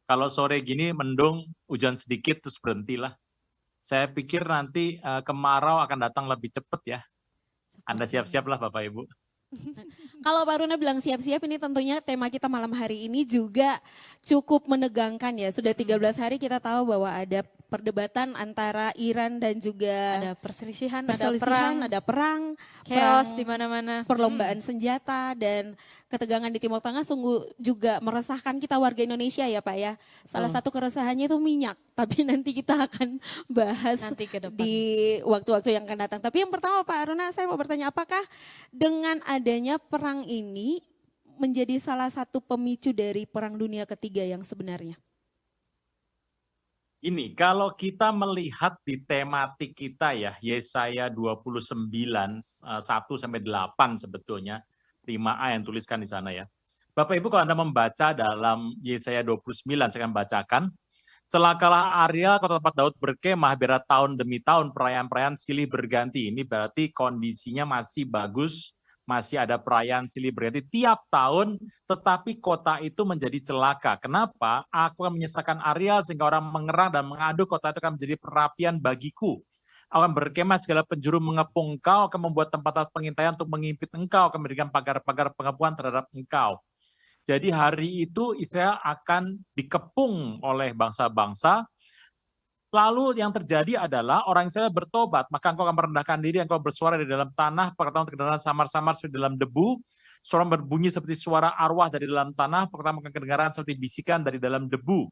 Kalau sore gini mendung, hujan sedikit terus berhentilah. Saya pikir nanti kemarau akan datang lebih cepat ya. Anda siap-siaplah Bapak Ibu. Kalau Pak Runa bilang siap-siap, ini tentunya tema kita malam hari ini juga cukup menegangkan ya. Sudah 13 hari kita tahu bahwa ada perdebatan antara Iran dan juga Ada perselisihan, ada perang, chaos di mana-mana. perlombaan senjata dan ketegangan di Timur Tengah sungguh juga meresahkan kita warga Indonesia ya Pak ya. Salah satu keresahannya itu minyak, tapi nanti kita akan bahas Nanti ke depan. di waktu-waktu yang akan datang. Tapi yang pertama Pak Aruna, saya mau bertanya, apakah dengan adanya perang ini menjadi salah satu pemicu dari Perang Dunia Ketiga yang sebenarnya? Ini kalau kita melihat di tematik kita ya, Yesaya 29 1 sampai 8 sebetulnya, 5a yang tuliskan di sana ya. Bapak Ibu kalau Anda membaca dalam Yesaya 29, saya akan bacakan. Celakalah Arya, kota tempat Daud berkemah, biar tahun demi tahun perayaan-perayaan silih berganti. Ini berarti kondisinya masih bagus, masih ada perayaan silih berganti tiap tahun, tetapi kota itu menjadi celaka. Kenapa? Aku akan menyesakan Arya sehingga orang mengerang dan mengadu, kota itu akan menjadi perapian bagiku. Akan berkemah segala penjuru mengepung engkau, akan membuat tempat pengintaian untuk mengimpit engkau, akan memberikan pagar-pagar pengepungan terhadap engkau. Jadi hari itu Israel akan dikepung oleh bangsa-bangsa. Lalu yang terjadi adalah orang Israel bertobat, maka engkau akan merendahkan diri, engkau bersuara di dalam tanah, perkataan kedengaran samar-samar seperti dalam debu, suara berbunyi seperti suara arwah dari dalam tanah, perkataan kedengaran seperti bisikan dari dalam debu.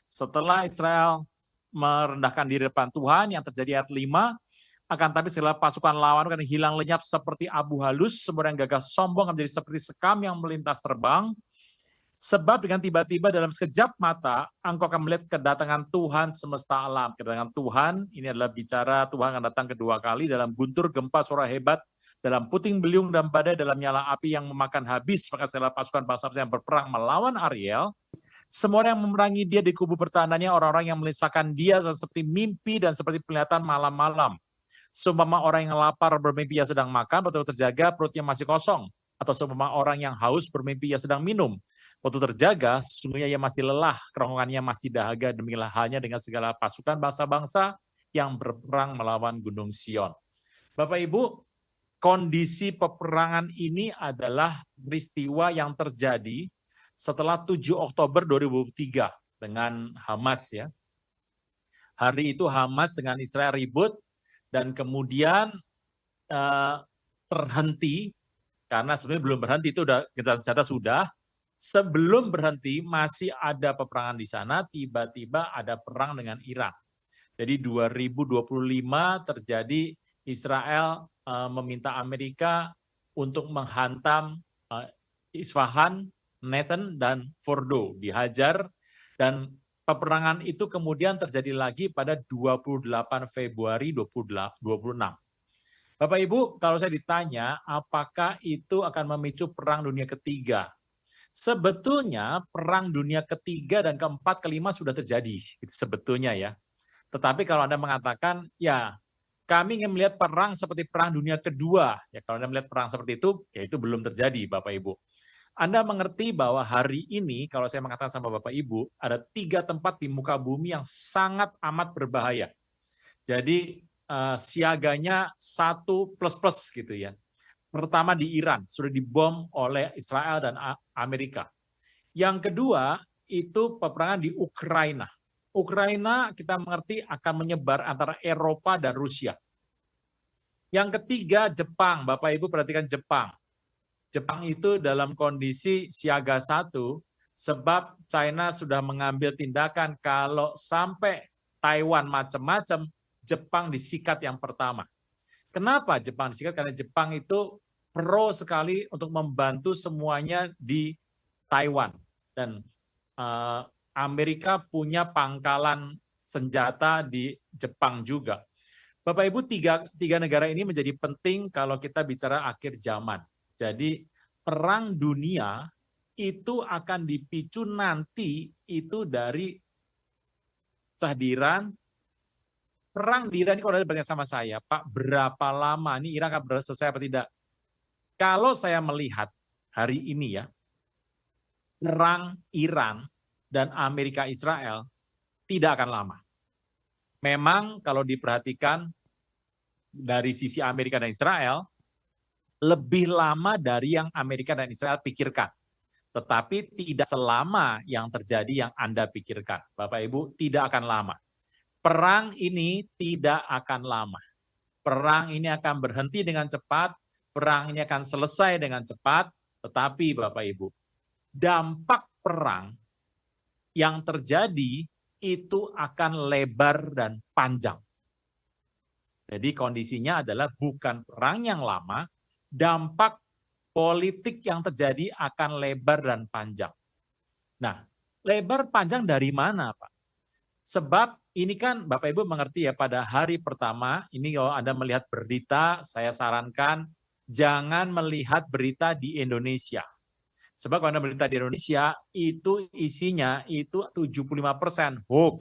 Setelah Israel merendahkan diri depan Tuhan, yang terjadi ayat 5, akan tapi segala pasukan lawan akan hilang lenyap seperti abu halus, semua yang gagah sombong akan menjadi seperti sekam yang melintas terbang. Sebab dengan tiba-tiba dalam sekejap mata, engkau akan melihat kedatangan Tuhan semesta alam. Kedatangan Tuhan, ini adalah bicara Tuhan akan datang kedua kali dalam guntur gempa suara hebat, dalam puting beliung dan badai, dalam nyala api yang memakan habis, maka segala pasukan bangsa-bangsa yang berperang melawan Ariel, semua orang yang memerangi dia di kubu pertahanannya, orang-orang yang melisahkan dia seperti mimpi dan seperti penglihatan malam-malam. Seumpama orang yang lapar bermimpi ia sedang makan, betul terjaga perutnya masih kosong. Atau seumpama orang yang haus bermimpi ia sedang minum. Waktu terjaga, sesungguhnya ia masih lelah, kerongkongannya masih dahaga, demikianlah halnya dengan segala pasukan bangsa-bangsa yang berperang melawan Gunung Sion. Bapak Ibu, kondisi peperangan ini adalah peristiwa yang terjadi setelah 7 Oktober 2003 dengan Hamas ya. Hari itu Hamas dengan Israel ribut dan kemudian terhenti, karena sebenarnya belum berhenti, itu udah gencatan senjata sudah. Sebelum berhenti masih ada peperangan di sana, tiba-tiba ada perang dengan Iran. Jadi 2025 terjadi Israel meminta Amerika untuk menghantam Isfahan, Nathan, dan Fordo, dihajar, dan peperangan itu kemudian terjadi lagi pada 28 Februari 2026. Bapak Ibu, kalau saya ditanya apakah itu akan memicu perang dunia ketiga, sebetulnya perang dunia ketiga dan keempat, kelima sudah terjadi sebetulnya ya. Tetapi kalau Anda mengatakan, ya kami ingin melihat perang seperti perang dunia kedua, ya kalau Anda melihat perang seperti itu, ya itu belum terjadi Bapak Ibu. Anda mengerti bahwa hari ini, kalau saya mengatakan sama Bapak Ibu, ada 3 tempat di muka bumi yang sangat amat berbahaya. Jadi siaganya 1++ gitu ya. Pertama di Iran, sudah dibom oleh Israel dan Amerika. Yang kedua, itu peperangan di Ukraina. Ukraina kita mengerti akan menyebar antara Eropa dan Rusia. Yang ketiga, Jepang. Bapak Ibu perhatikan Jepang. Jepang itu dalam kondisi siaga 1, sebab China sudah mengambil tindakan kalau sampai Taiwan macam-macam, Jepang disikat yang pertama. Kenapa Jepang disikat? Karena Jepang itu pro sekali untuk membantu semuanya di Taiwan. Dan Amerika punya pangkalan senjata di Jepang juga. Bapak Ibu, tiga negara ini menjadi penting kalau kita bicara akhir zaman. Jadi perang dunia itu akan dipicu nanti itu dari kehadiran perang di Iran. Ini kalau ada bertanya sama saya, Pak, berapa lama ini Iran akan selesai apa tidak? Kalau saya melihat hari ini ya, perang Iran dan Amerika Israel tidak akan lama. Memang kalau diperhatikan dari sisi Amerika dan Israel, lebih lama dari yang Amerika dan Israel pikirkan. Tetapi tidak selama yang terjadi yang Anda pikirkan. Bapak Ibu, tidak akan lama. Perang ini tidak akan lama. Perang ini akan berhenti dengan cepat, perang ini akan selesai dengan cepat, tetapi Bapak Ibu, dampak perang yang terjadi itu akan lebar dan panjang. Jadi kondisinya adalah bukan perang yang lama, dampak politik yang terjadi akan lebar dan panjang. Nah, lebar panjang dari mana, Pak? Sebab ini kan Bapak Ibu mengerti ya, pada hari pertama, ini kalau Anda melihat berita, saya sarankan jangan melihat berita di Indonesia. Sebab kalau Anda berita di Indonesia, itu isinya itu 75% hoax.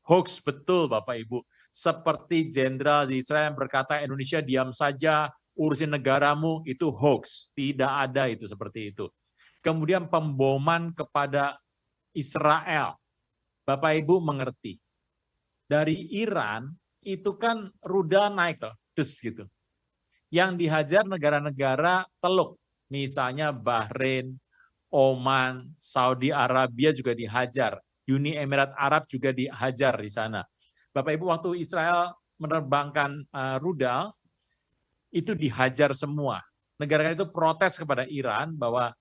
Hoax betul Bapak Ibu. Seperti jenderal di Israel yang berkata Indonesia diam saja, urusin negaramu, itu hoax. Tidak ada itu seperti itu. Kemudian pemboman kepada Israel. Bapak Ibu mengerti. Dari Iran itu kan rudal naik tuh, gitu. Yang dihajar negara-negara Teluk, misalnya Bahrain, Oman, Saudi Arabia juga dihajar. Uni Emirat Arab juga dihajar di sana. Bapak Ibu, waktu Israel menerbangkan rudal, itu dihajar semua. Negara itu protes kepada Iran bahwa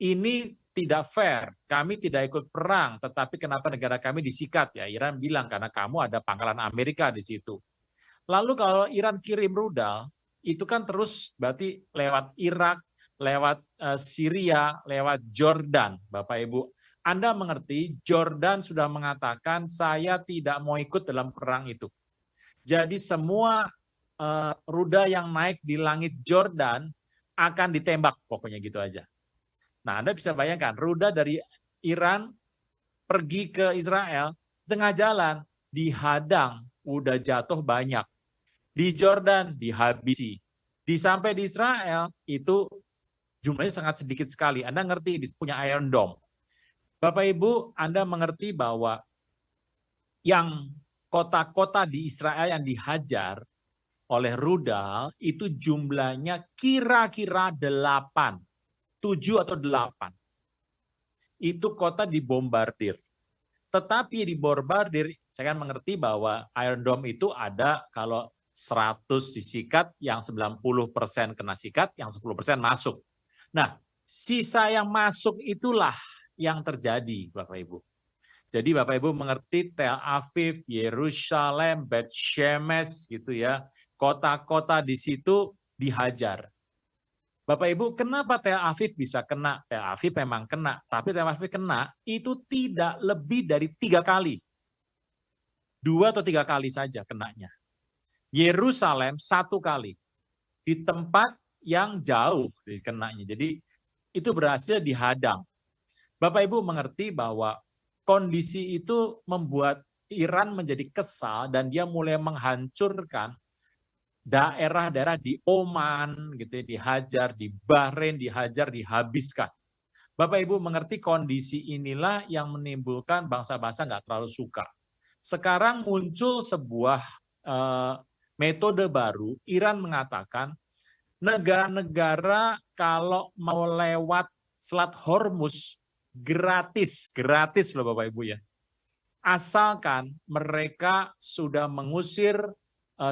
ini tidak fair, kami tidak ikut perang, tetapi kenapa negara kami disikat? Ya, Iran bilang karena kamu ada pangkalan Amerika di situ. Lalu kalau Iran kirim rudal, itu kan terus berarti lewat Irak, lewat Syria, lewat Jordan, Bapak Ibu. Anda mengerti, Jordan sudah mengatakan saya tidak mau ikut dalam perang itu. Jadi semua rudal yang naik di langit Jordan akan ditembak, pokoknya gitu aja. Nah, Anda bisa bayangkan, rudal dari Iran pergi ke Israel, tengah jalan, dihadang, udah jatuh banyak. Di Jordan, dihabisi. Sampai di Israel, itu jumlahnya sangat sedikit sekali. Anda ngerti, punya Iron Dome. Bapak Ibu, Anda mengerti bahwa yang kota-kota di Israel yang dihajar oleh rudal, itu jumlahnya kira-kira 8. 7 atau 8. Itu kota dibombardir. Tetapi dibombardir, saya kan mengerti bahwa Iron Dome itu ada kalau 100 disikat, yang 90% kena sikat, yang 10% masuk. Nah, sisa yang masuk itulah yang terjadi, Bapak Ibu. Jadi Bapak Ibu mengerti Tel Aviv, Yerusalem, Bet Shemesh gitu ya, kota-kota di situ dihajar. Bapak Ibu, kenapa Tel Aviv bisa kena? Tel Aviv memang kena, tapi Tel Aviv kena itu tidak lebih dari 3 kali. 2 atau 3 kali saja kenanya. Yerusalem 1 kali. Di tempat yang jauh kenanya. Jadi itu berhasil dihadang. Bapak Ibu mengerti bahwa kondisi itu membuat Iran menjadi kesal dan dia mulai menghancurkan daerah-daerah di Oman gitu ya, dihajar, di Bahrain dihajar, dihabiskan. Bapak Ibu mengerti kondisi inilah yang menimbulkan bangsa-bangsa nggak terlalu suka. Sekarang muncul sebuah metode baru. Iran mengatakan negara-negara kalau mau lewat Selat Hormuz gratis loh Bapak Ibu ya. Asalkan mereka sudah mengusir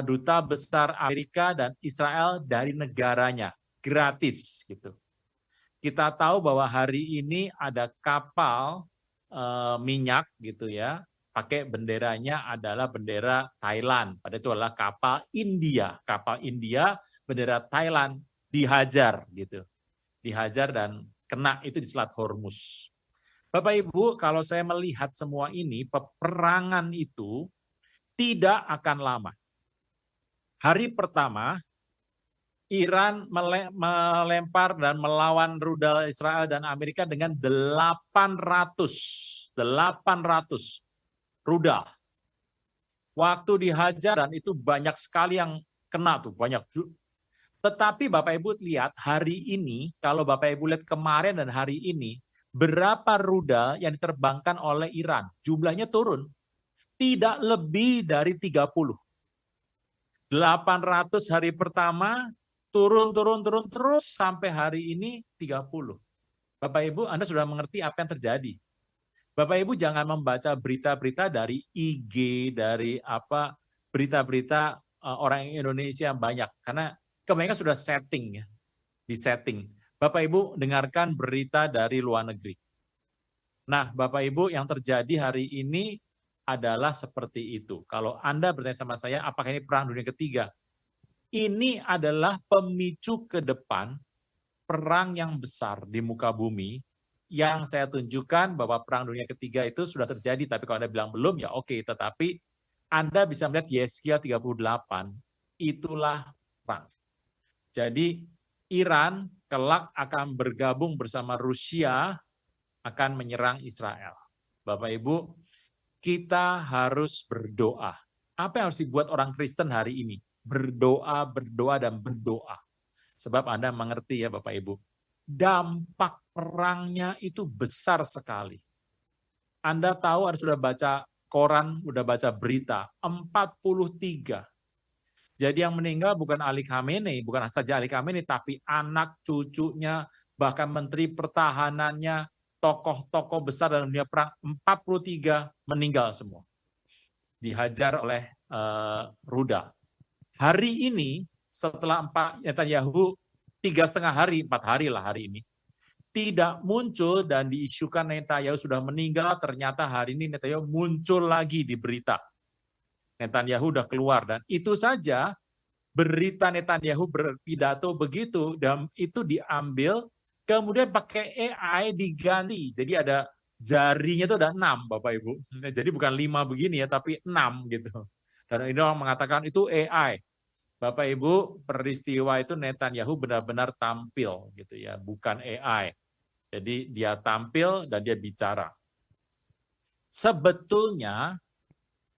duta besar Amerika dan Israel dari negaranya, gratis gitu. Kita tahu bahwa hari ini ada kapal minyak gitu ya, pakai benderanya adalah bendera Thailand. Pada itu adalah kapal India, bendera Thailand dihajar gitu, dihajar dan kena itu di Selat Hormuz. Bapak Ibu, kalau saya melihat semua ini, peperangan itu tidak akan lama. Hari pertama, Iran melempar dan melawan rudal Israel dan Amerika dengan 800 rudal. Waktu dihajar dan itu banyak sekali yang kena tuh, banyak. Tetapi Bapak Ibu lihat hari ini, kalau Bapak Ibu lihat kemarin dan hari ini, berapa rudal yang diterbangkan oleh Iran? Jumlahnya turun. Tidak lebih dari 30. 800 hari pertama, turun terus sampai hari ini 30. Bapak Ibu, Anda sudah mengerti apa yang terjadi. Bapak Ibu jangan membaca berita-berita dari IG, dari apa berita-berita orang Indonesia banyak, karena kebanyakan sudah setting ya, di setting. Bapak Ibu dengarkan berita dari luar negeri. Nah, Bapak Ibu yang terjadi hari ini adalah seperti itu. Kalau Anda bertanya sama saya, apakah ini perang dunia ketiga? Ini adalah pemicu ke depan perang yang besar di muka bumi yang saya tunjukkan bahwa perang dunia ketiga itu sudah terjadi, tapi kalau Anda bilang belum, ya oke. Tetapi Anda bisa melihat Yesaya 38, itulah perang. Jadi Iran kelak akan bergabung bersama Rusia, akan menyerang Israel. Bapak Ibu, kita harus berdoa. Apa yang harus dibuat orang Kristen hari ini? Berdoa, berdoa, dan berdoa. Sebab Anda mengerti ya Bapak Ibu, dampak perangnya itu besar sekali. Anda tahu, Anda sudah baca koran, sudah baca berita, 43. Jadi yang meninggal bukan Ali Khamenei, bukan saja Ali Khamenei, tapi anak, cucunya, bahkan menteri pertahanannya, tokoh-tokoh besar dalam dunia perang, 43 meninggal semua. Dihajar oleh rudal. Hari ini, setelah Netanyahu 3,5 hari, 4 hari lah hari ini, tidak muncul dan diisukan Netanyahu sudah meninggal, ternyata hari ini Netanyahu muncul lagi di berita. Netanyahu sudah keluar, dan itu saja berita Netanyahu berpidato begitu, dan itu diambil, kemudian pakai AI diganti. Jadi ada jarinya itu ada 6, Bapak Ibu. Jadi bukan 5 begini ya, tapi 6 gitu. Dan ini orang mengatakan itu AI. Bapak Ibu, peristiwa itu Netanyahu benar-benar tampil gitu ya, bukan AI. Jadi dia tampil dan dia bicara. Sebetulnya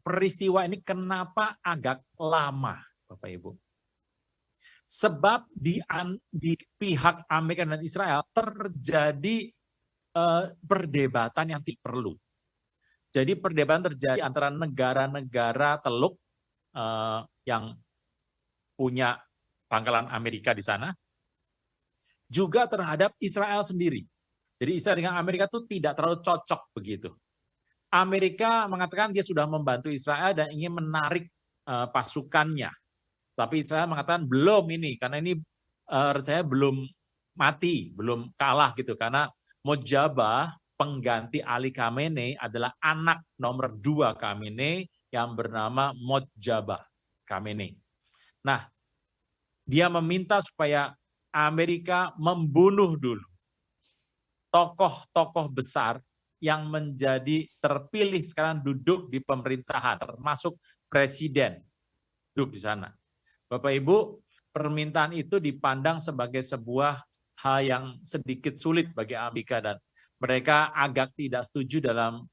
peristiwa ini kenapa agak lama, Bapak Ibu? Sebab di pihak Amerika dan Israel terjadi perdebatan yang tidak perlu. Jadi perdebatan terjadi antara negara-negara Teluk yang punya pangkalan Amerika di sana, juga terhadap Israel sendiri. Jadi Israel dengan Amerika itu tidak terlalu cocok begitu. Amerika mengatakan dia sudah membantu Israel dan ingin menarik pasukannya. Tapi Israel mengatakan belum ini, karena ini saya belum mati, belum kalah gitu. Karena Mojaba, pengganti Ali Khamenei, adalah anak nomor 2 Khamenei yang bernama Mojaba Khamenei. Nah, dia meminta supaya Amerika membunuh dulu tokoh-tokoh besar yang menjadi terpilih sekarang duduk di pemerintahan, termasuk presiden duduk di sana. Bapak Ibu, permintaan itu dipandang sebagai sebuah hal yang sedikit sulit bagi Amerika, dan mereka agak tidak setuju dalam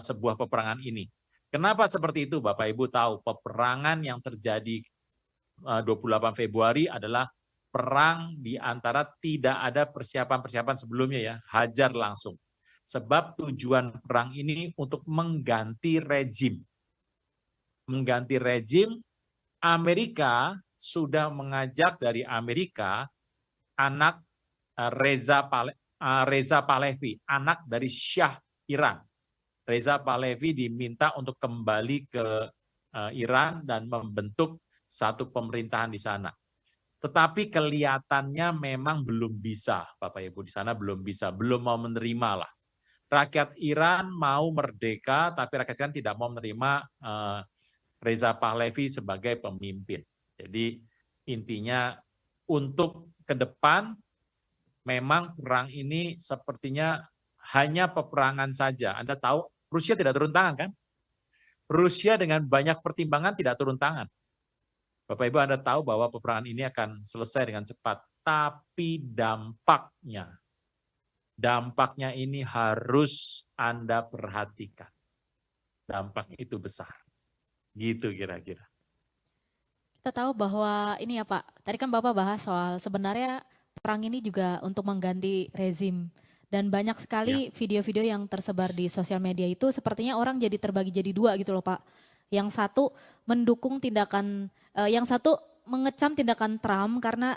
sebuah peperangan ini. Kenapa seperti itu? Bapak Ibu tahu, peperangan yang terjadi 28 Februari adalah perang di antara tidak ada persiapan-persiapan sebelumnya ya, hajar langsung. Sebab tujuan perang ini untuk mengganti rejim. Mengganti rejim, Amerika sudah mengajak dari Amerika anak Reza Pahlavi, anak dari Syah Iran. Reza Pahlavi diminta untuk kembali ke Iran dan membentuk satu pemerintahan di sana. Tetapi kelihatannya memang belum bisa, Bapak Ibu, di sana belum bisa, belum mau menerima lah. Rakyat Iran mau merdeka, tapi rakyat Iran tidak mau menerima Reza Pahlavi sebagai pemimpin. Jadi intinya untuk ke depan memang perang ini sepertinya hanya peperangan saja. Anda tahu Rusia tidak turun tangan kan? Rusia dengan banyak pertimbangan tidak turun tangan. Bapak Ibu, Anda tahu bahwa peperangan ini akan selesai dengan cepat, tapi dampaknya ini harus Anda perhatikan. Dampaknya itu besar. Gitu kira-kira. Kita tahu bahwa ini ya Pak, tadi kan Bapak bahas soal sebenarnya perang ini juga untuk mengganti rezim. Dan banyak Ya. sekali video-video yang tersebar di sosial media itu sepertinya orang jadi terbagi jadi dua gitu loh Pak. Yang satu mendukung tindakan, yang satu mengecam tindakan Trump karena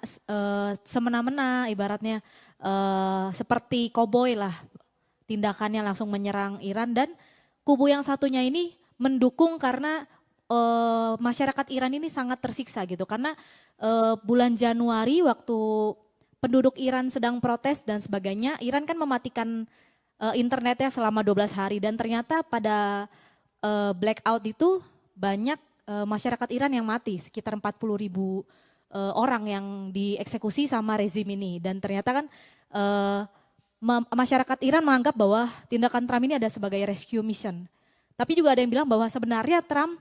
semena-mena ibaratnya seperti koboi lah tindakannya langsung menyerang Iran, dan kubu yang satunya ini mendukung karena masyarakat Iran ini sangat tersiksa gitu karena bulan Januari waktu penduduk Iran sedang protes dan sebagainya, Iran kan mematikan internetnya selama 12 hari dan ternyata pada blackout itu banyak masyarakat Iran yang mati, sekitar 40.000 orang yang dieksekusi sama rezim ini. Dan ternyata kan masyarakat Iran menganggap bahwa tindakan Trump ini ada sebagai rescue mission. Tapi juga ada yang bilang bahwa sebenarnya Trump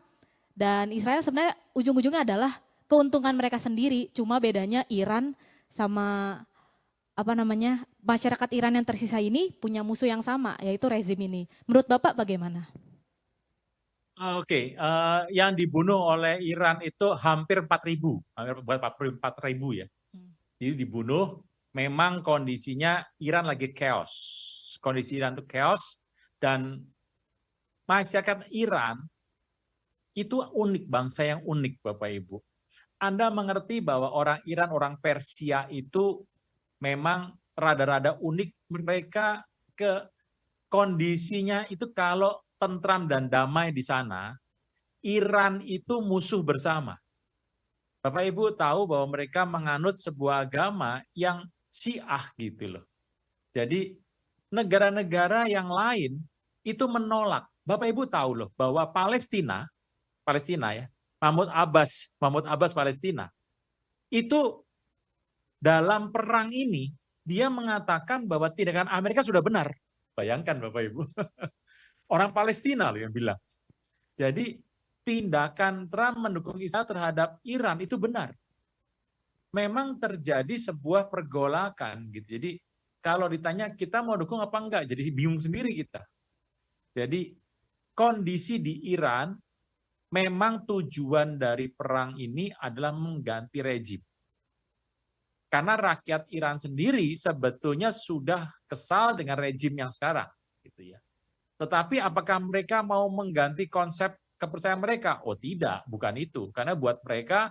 dan Israel sebenarnya ujung-ujungnya adalah keuntungan mereka sendiri, cuma bedanya Iran sama masyarakat Iran yang tersisa ini punya musuh yang sama, yaitu rezim ini. Menurut Bapak bagaimana? Oke, yang dibunuh oleh Iran itu hampir 4.000, hampir 44.000 ya. Jadi dibunuh, memang kondisinya Iran lagi chaos. Kondisi Iran itu chaos dan masyarakat Iran itu unik, bangsa yang unik Bapak Ibu. Anda mengerti bahwa orang Iran, orang Persia itu memang rada-rada unik, mereka kondisinya itu kalau tentram dan damai di sana, Iran itu musuh bersama. Bapak Ibu tahu bahwa mereka menganut sebuah agama yang Syiah gitu loh. Jadi negara-negara yang lain itu menolak. Bapak Ibu tahu loh bahwa Palestina ya, Mahmud Abbas Palestina, itu dalam perang ini dia mengatakan bahwa tindakan Amerika sudah benar. Bayangkan Bapak Ibu. Orang Palestina loh yang bilang. Jadi tindakan Trump mendukung Israel terhadap Iran itu benar. Memang terjadi sebuah pergolakan gitu. Jadi kalau ditanya kita mau dukung apa enggak, jadi bingung sendiri kita. Jadi kondisi di Iran memang tujuan dari perang ini adalah mengganti rejim. Karena rakyat Iran sendiri sebetulnya sudah kesal dengan rejim yang sekarang, gitu ya. Tetapi apakah mereka mau mengganti konsep kepercayaan mereka? Oh tidak, bukan itu. Karena buat mereka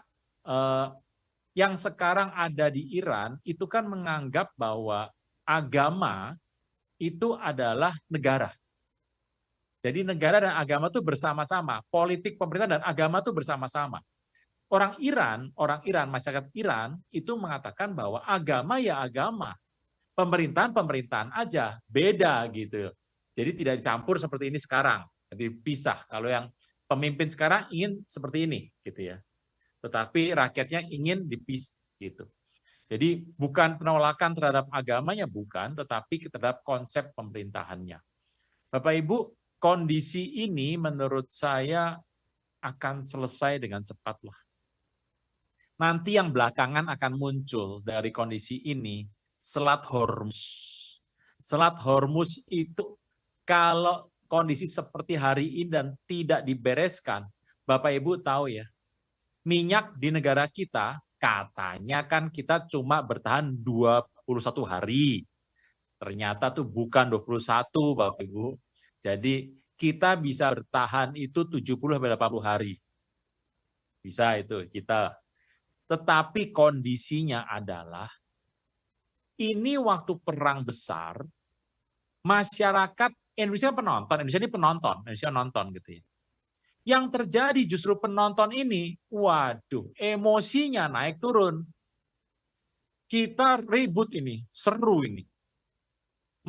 yang sekarang ada di Iran itu kan menganggap bahwa agama itu adalah negara. Jadi negara dan agama itu bersama-sama, politik, pemerintah dan agama itu bersama-sama. Orang Iran, masyarakat Iran itu mengatakan bahwa agama ya agama, pemerintahan aja, beda gitu. Jadi tidak dicampur seperti ini sekarang, jadi pisah. Kalau yang pemimpin sekarang ingin seperti ini, gitu ya. Tetapi rakyatnya ingin dipisah, gitu. Jadi bukan penolakan terhadap agamanya, bukan, tetapi terhadap konsep pemerintahannya. Bapak Ibu, kondisi ini menurut saya akan selesai dengan cepat lah. Nanti yang belakangan akan muncul dari kondisi ini, Selat Hormuz. Selat Hormuz itu kalau kondisi seperti hari ini dan tidak dibereskan, Bapak Ibu tahu ya, minyak di negara kita katanya kan kita cuma bertahan 21 hari. Ternyata tuh bukan 21 Bapak Ibu. Jadi kita bisa bertahan itu 70-80 hari. Bisa itu kita. Tetapi kondisinya adalah ini waktu perang besar, masyarakat Indonesia Indonesia nonton gitu ya. Yang terjadi justru penonton ini, waduh, emosinya naik turun. Kita ribut ini, seru ini.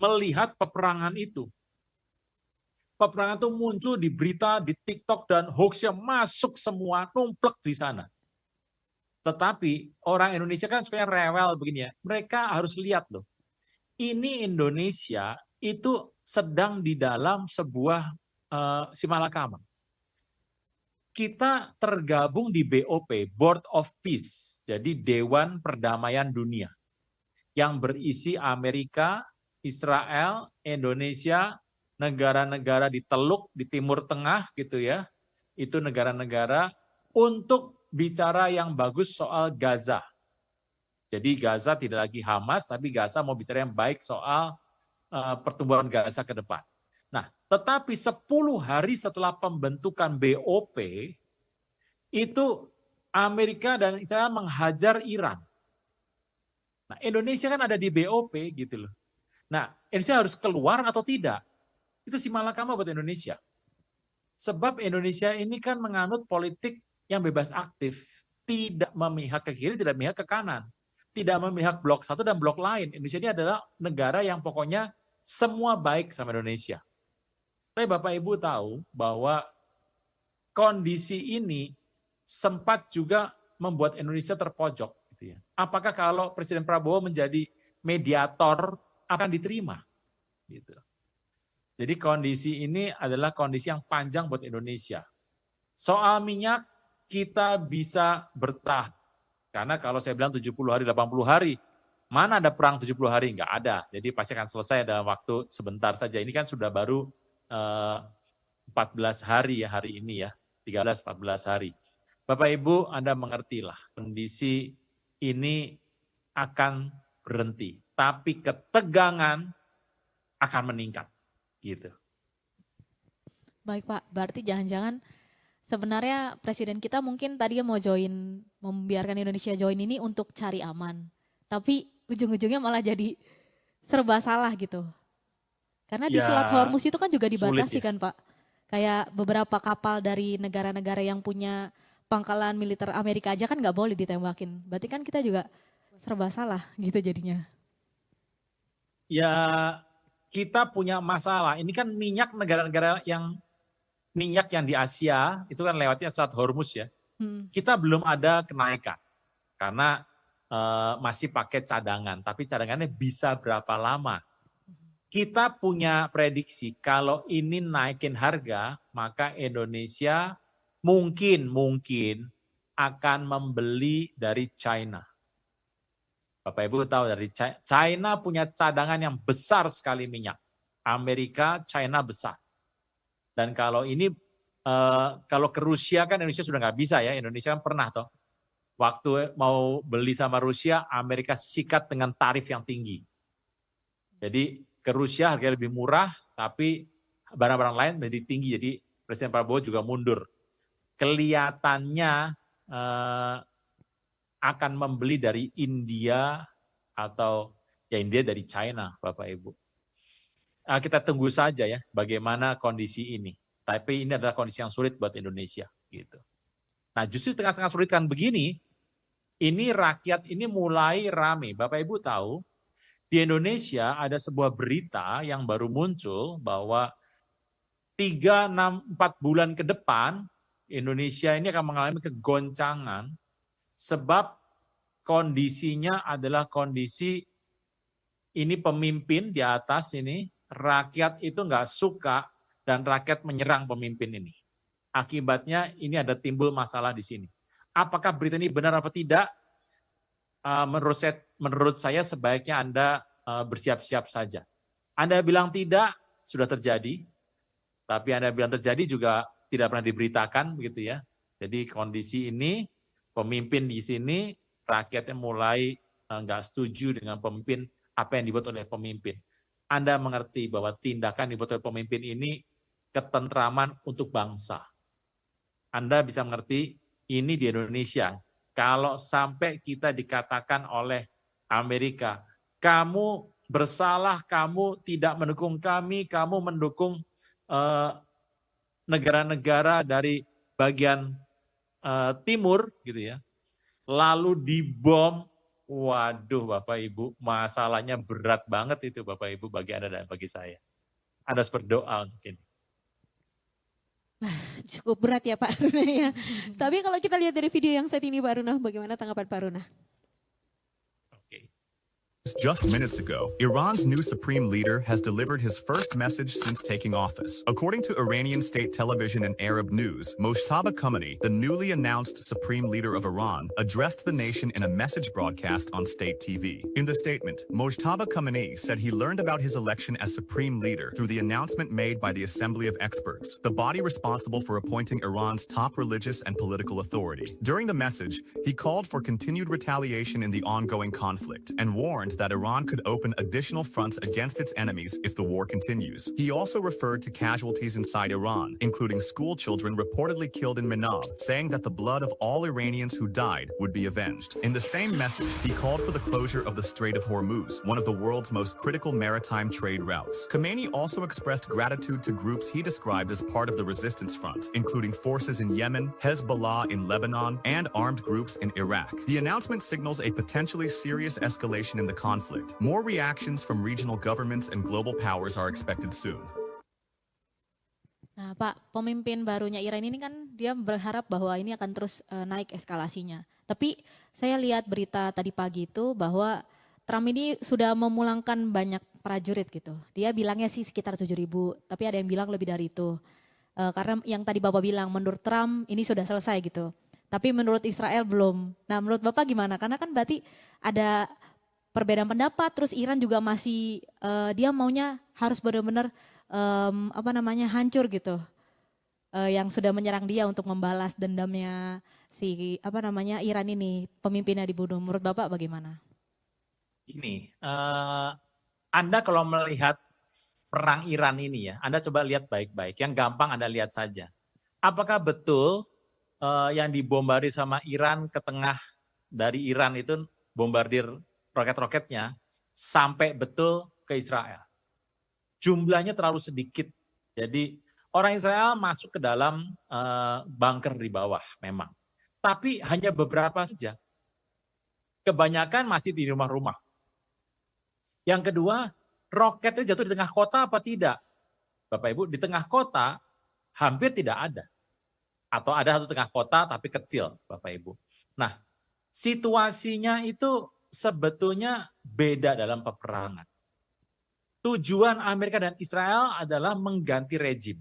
Melihat peperangan itu. Peperangan itu muncul di berita, di TikTok, dan hoax-nya masuk semua, numplek di sana. Tetapi orang Indonesia kan supaya rewel begini ya, mereka harus lihat loh. Ini Indonesia itu sedang di dalam sebuah simalakama. Kita tergabung di BOP, Board of Peace, jadi Dewan Perdamaian Dunia, yang berisi Amerika, Israel, Indonesia, negara-negara di Teluk, di Timur Tengah gitu ya, itu negara-negara untuk bicara yang bagus soal Gaza. Jadi Gaza tidak lagi Hamas, tapi Gaza mau bicara yang baik soal pertumbuhan Gaza ke depan. Nah, tetapi 10 hari setelah pembentukan BOP, itu Amerika dan Israel menghajar Iran. Nah, Indonesia kan ada di BOP gitu loh. Nah, Indonesia harus keluar atau tidak? Itu si malakama buat Indonesia. Sebab Indonesia ini kan menganut politik yang bebas aktif. Tidak memihak ke kiri, tidak memihak ke kanan. Tidak memihak blok satu dan blok lain. Indonesia ini adalah negara yang pokoknya semua baik sama Indonesia. Tapi Bapak Ibu tahu bahwa kondisi ini sempat juga membuat Indonesia terpojok. Gitu ya. Apakah kalau Presiden Prabowo menjadi mediator akan diterima? Gitu. Jadi kondisi ini adalah kondisi yang panjang buat Indonesia. Soal minyak, kita bisa bertahan. Karena kalau saya bilang 70 hari, 80 hari, mana ada perang 70 hari? Enggak ada. Jadi pasti akan selesai dalam waktu sebentar saja. Ini kan sudah baru 14 hari ya hari ini ya. 13-14 hari. Bapak Ibu, Anda mengertilah kondisi ini akan berhenti. Tapi ketegangan akan meningkat. Gitu. Baik Pak, berarti jangan-jangan sebenarnya presiden kita mungkin tadi mau membiarkan Indonesia join ini untuk cari aman. Tapi ujung-ujungnya malah jadi serba salah gitu. Karena di Selat Hormuz itu kan juga dibatasi kan Pak. Kayak beberapa kapal dari negara-negara yang punya pangkalan militer Amerika aja kan nggak boleh ditembakin. Berarti kan kita juga serba salah gitu jadinya. Ya, kita punya masalah. Ini kan minyak negara-negara yang minyak yang di Asia itu kan lewatnya Selat Hormuz ya. Kita belum ada kenaikan karena masih pakai cadangan. Tapi cadangannya bisa berapa lama? Kita punya prediksi kalau ini naikin harga, maka Indonesia mungkin akan membeli dari China. Bapak Ibu tahu dari China punya cadangan yang besar sekali minyak. Amerika, China besar. Dan kalau ini, kalau ke Rusia kan Indonesia sudah nggak bisa ya. Indonesia kan pernah toh. Waktu mau beli sama Rusia, Amerika sikat dengan tarif yang tinggi. Jadi ke Rusia harganya lebih murah, tapi barang-barang lain lebih tinggi. Jadi Presiden Prabowo juga mundur. Kelihatannya akan membeli dari India atau ya India dari China, Bapak Ibu. Kita tunggu saja ya bagaimana kondisi ini. Tapi ini adalah kondisi yang sulit buat Indonesia gitu. Nah, justru tengah-tengah sulit kan begini, ini rakyat ini mulai rame. Bapak Ibu tahu di Indonesia ada sebuah berita yang baru muncul bahwa 3, 6, 4 bulan ke depan Indonesia ini akan mengalami kegoncangan sebab kondisinya adalah kondisi ini pemimpin di atas ini, rakyat itu nggak suka dan rakyat menyerang pemimpin ini. Akibatnya ini ada timbul masalah di sini. Apakah berita ini benar apa tidak? Menurut saya sebaiknya Anda bersiap-siap saja. Anda bilang tidak, sudah terjadi. Tapi Anda bilang terjadi juga tidak pernah diberitakan begitu ya. Jadi kondisi ini pemimpin di sini, rakyatnya mulai nggak setuju dengan pemimpin, apa yang dibuat oleh pemimpin. Anda mengerti bahwa tindakan dibuat oleh pemimpin ini ketentraman untuk bangsa. Anda bisa mengerti ini di Indonesia. Kalau sampai kita dikatakan oleh Amerika, kamu bersalah, kamu tidak mendukung kami, kamu mendukung negara-negara dari bagian timur gitu ya, lalu dibom, waduh Bapak Ibu, masalahnya berat banget itu Bapak Ibu bagi Anda dan bagi saya. Anda harus berdoa untuk ini. Cukup berat ya Pak Aruna ya. Tapi kalau kita lihat dari video yang saat ini Pak Aruna, bagaimana tanggapan Pak Aruna? Just minutes ago, Iran's new supreme leader has delivered his first message since taking office. According to Iranian state television and Arab news, Mojtaba Khamenei, the newly announced supreme leader of Iran, addressed the nation in a message broadcast on state TV. In the statement, Mojtaba Khamenei said he learned about his election as supreme leader through the announcement made by the Assembly of Experts, the body responsible for appointing Iran's top religious and political authority. During the message, he called for continued retaliation in the ongoing conflict and warned that Iran could open additional fronts against its enemies if the war continues. He also referred to casualties inside Iran, including school children reportedly killed in Manab, saying that the blood of all Iranians who died would be avenged. In the same message, he called for the closure of the Strait of Hormuz, one of the world's most critical maritime trade routes. Khamenei also expressed gratitude to groups he described as part of the resistance front, including forces in Yemen, Hezbollah in Lebanon, and armed groups in Iraq. The announcement signals a potentially serious escalation in the conflict. More reactions from regional governments and global powers are expected soon. Nah, Pak, pemimpin barunya Iran ini kan dia berharap bahwa ini akan terus naik eskalasinya. Tapi saya lihat berita tadi pagi itu bahwa Trump ini sudah memulangkan banyak prajurit gitu. Dia bilangnya sih sekitar 7.000, tapi ada yang bilang lebih dari itu. Karena yang tadi Bapak bilang menurut Trump ini sudah selesai gitu. Tapi menurut Israel belum. Nah, menurut Bapak gimana? Karena kan berarti ada perbedaan pendapat, terus Iran juga masih dia maunya harus benar-benar hancur gitu, yang sudah menyerang dia untuk membalas dendamnya si Iran ini, pemimpinnya dibunuh. Menurut Bapak bagaimana? Ini, Anda kalau melihat perang Iran ini ya, Anda coba lihat baik-baik. Yang gampang Anda lihat saja. Apakah betul yang dibombardir sama Iran ke tengah dari Iran itu bombardir roket-roketnya sampai betul ke Israel? Jumlahnya terlalu sedikit. Jadi orang Israel masuk ke dalam bunker di bawah memang. Tapi hanya beberapa saja. Kebanyakan masih di rumah-rumah. Yang kedua, roketnya jatuh di tengah kota apa tidak? Bapak Ibu, di tengah kota hampir tidak ada. Atau ada satu tengah kota tapi kecil, Bapak Ibu. Nah, situasinya itu sebetulnya beda dalam peperangan. Tujuan Amerika dan Israel adalah mengganti rejim.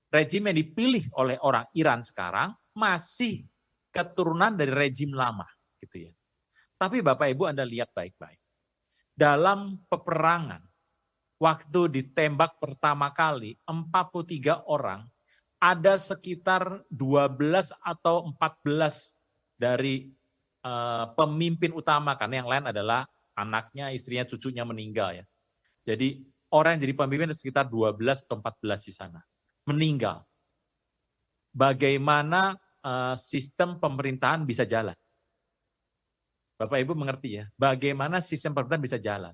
Rejim yang dipilih oleh orang Iran sekarang masih keturunan dari rejim lama, gitu ya. Tapi Bapak Ibu Anda lihat baik-baik. Dalam peperangan, waktu ditembak pertama kali 43 orang, ada sekitar 12 atau 14 dari pemimpin utama, karena yang lain adalah anaknya, istrinya, cucunya meninggal ya. Jadi orang yang jadi pemimpin sekitar 12 atau 14 di sana. Meninggal. Bagaimana sistem pemerintahan bisa jalan? Bapak Ibu mengerti ya, bagaimana sistem pemerintahan bisa jalan?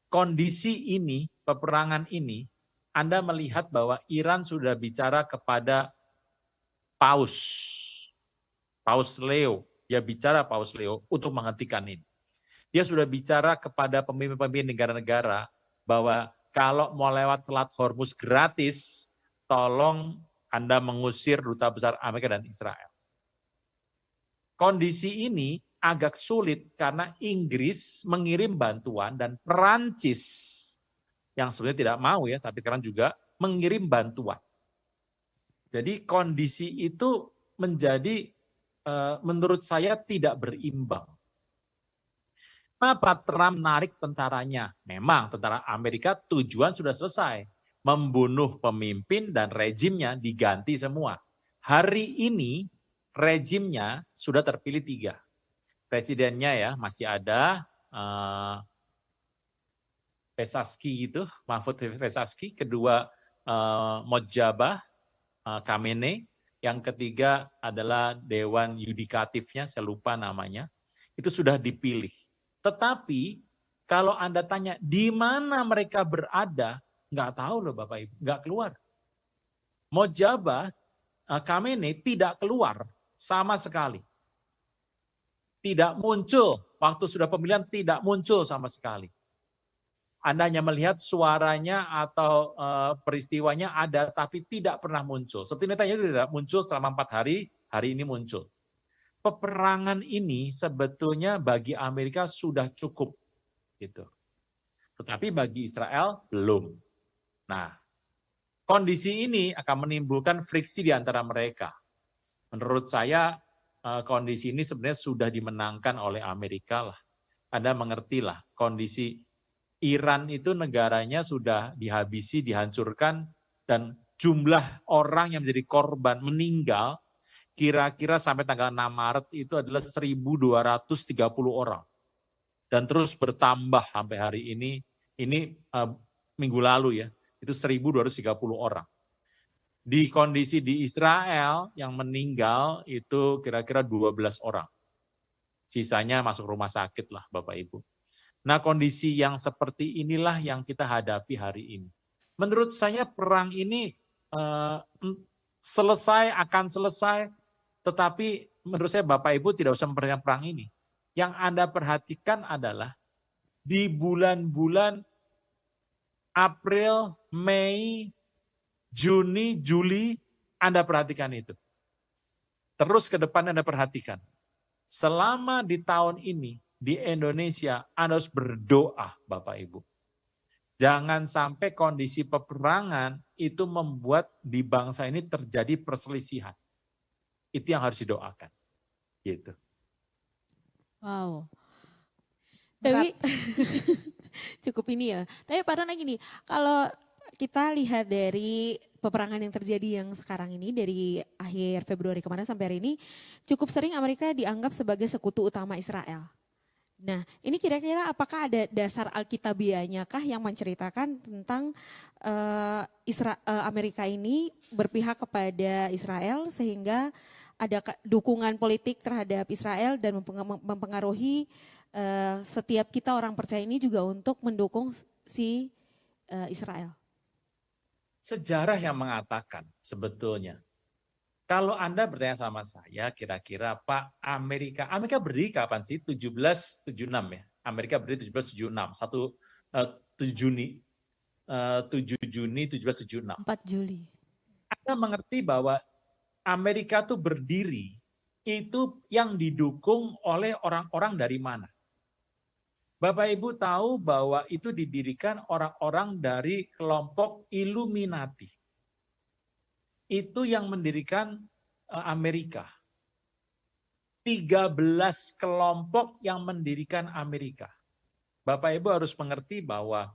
Kondisi ini, peperangan ini, Anda melihat bahwa Iran sudah bicara kepada Paus Leo, dia bicara Paus Leo untuk menghentikan ini. Dia sudah bicara kepada pemimpin-pemimpin negara-negara bahwa kalau mau lewat Selat Hormuz gratis, tolong Anda mengusir duta besar Amerika dan Israel. Kondisi ini agak sulit karena Inggris mengirim bantuan dan Perancis yang sebenarnya tidak mau ya, tapi sekarang juga mengirim bantuan. Jadi kondisi itu menjadi menurut saya tidak berimbang. Kenapa Trump narik tentaranya? Memang tentara Amerika tujuan sudah selesai. Membunuh pemimpin dan rejimnya diganti semua. Hari ini rejimnya sudah terpilih 3. Presidennya ya masih ada Pesaski gitu, Mahfud Pesaski. Kedua Mojaba Khamenei. Yang ketiga adalah Dewan Yudikatifnya, saya lupa namanya. Itu sudah dipilih. Tetapi kalau Anda tanya di mana mereka berada, nggak tahu loh Bapak Ibu, nggak keluar. Mojaba Khamenei tidak keluar sama sekali. Tidak muncul, waktu sudah pemilihan tidak muncul sama sekali. Anda hanya melihat suaranya atau peristiwanya ada, tapi tidak pernah muncul. Seperti Netanyahu tidak muncul selama 4 hari, hari ini muncul. Peperangan ini sebetulnya bagi Amerika sudah cukup, gitu. Tetapi bagi Israel belum. Nah, kondisi ini akan menimbulkan friksi di antara mereka. Menurut saya kondisi ini sebenarnya sudah dimenangkan oleh Amerika lah. Anda mengertilah kondisi Iran itu negaranya sudah dihabisi, dihancurkan, dan jumlah orang yang menjadi korban meninggal kira-kira sampai tanggal 6 Maret itu adalah 1.230 orang. dan terus bertambah sampai hari ini minggu lalu ya, itu 1.230 orang. Di kondisi di Israel yang meninggal itu kira-kira 12 orang. Sisanya masuk rumah sakit lah Bapak Ibu. Nah kondisi yang seperti inilah yang kita hadapi hari ini. Menurut saya perang ini akan selesai, tetapi menurut saya Bapak Ibu tidak usah memperhatikan perang ini. Yang Anda perhatikan adalah di bulan-bulan April, Mei, Juni, Juli, Anda perhatikan itu. Terus ke depan Anda perhatikan. Selama di tahun ini, di Indonesia, Anda harus berdoa, Bapak Ibu. Jangan sampai kondisi peperangan itu membuat di bangsa ini terjadi perselisihan. Itu yang harus didoakan. Gitu. Wow. Tapi cukup ini ya. Tapi Pak Rona gini, kalau kita lihat dari peperangan yang terjadi yang sekarang ini dari akhir Februari kemarin sampai hari ini, cukup sering Amerika dianggap sebagai sekutu utama Israel. Nah, ini kira-kira apakah ada dasar Alkitabiahnya kah yang menceritakan tentang Amerika ini berpihak kepada Israel sehingga ada dukungan politik terhadap Israel dan mempengaruhi setiap kita orang percaya ini juga untuk mendukung si Israel? Sejarah yang mengatakan sebetulnya, kalau Anda bertanya sama saya, kira-kira Pak Amerika berdiri kapan sih? 1776 ya. Amerika berdiri 1776, 7 Juni 1776. 4 Juli. Anda mengerti bahwa Amerika itu berdiri itu yang didukung oleh orang-orang dari mana? Bapak Ibu tahu bahwa itu didirikan orang-orang dari kelompok Illuminati. Itu yang mendirikan Amerika. 13 kelompok yang mendirikan Amerika. Bapak Ibu harus mengerti bahwa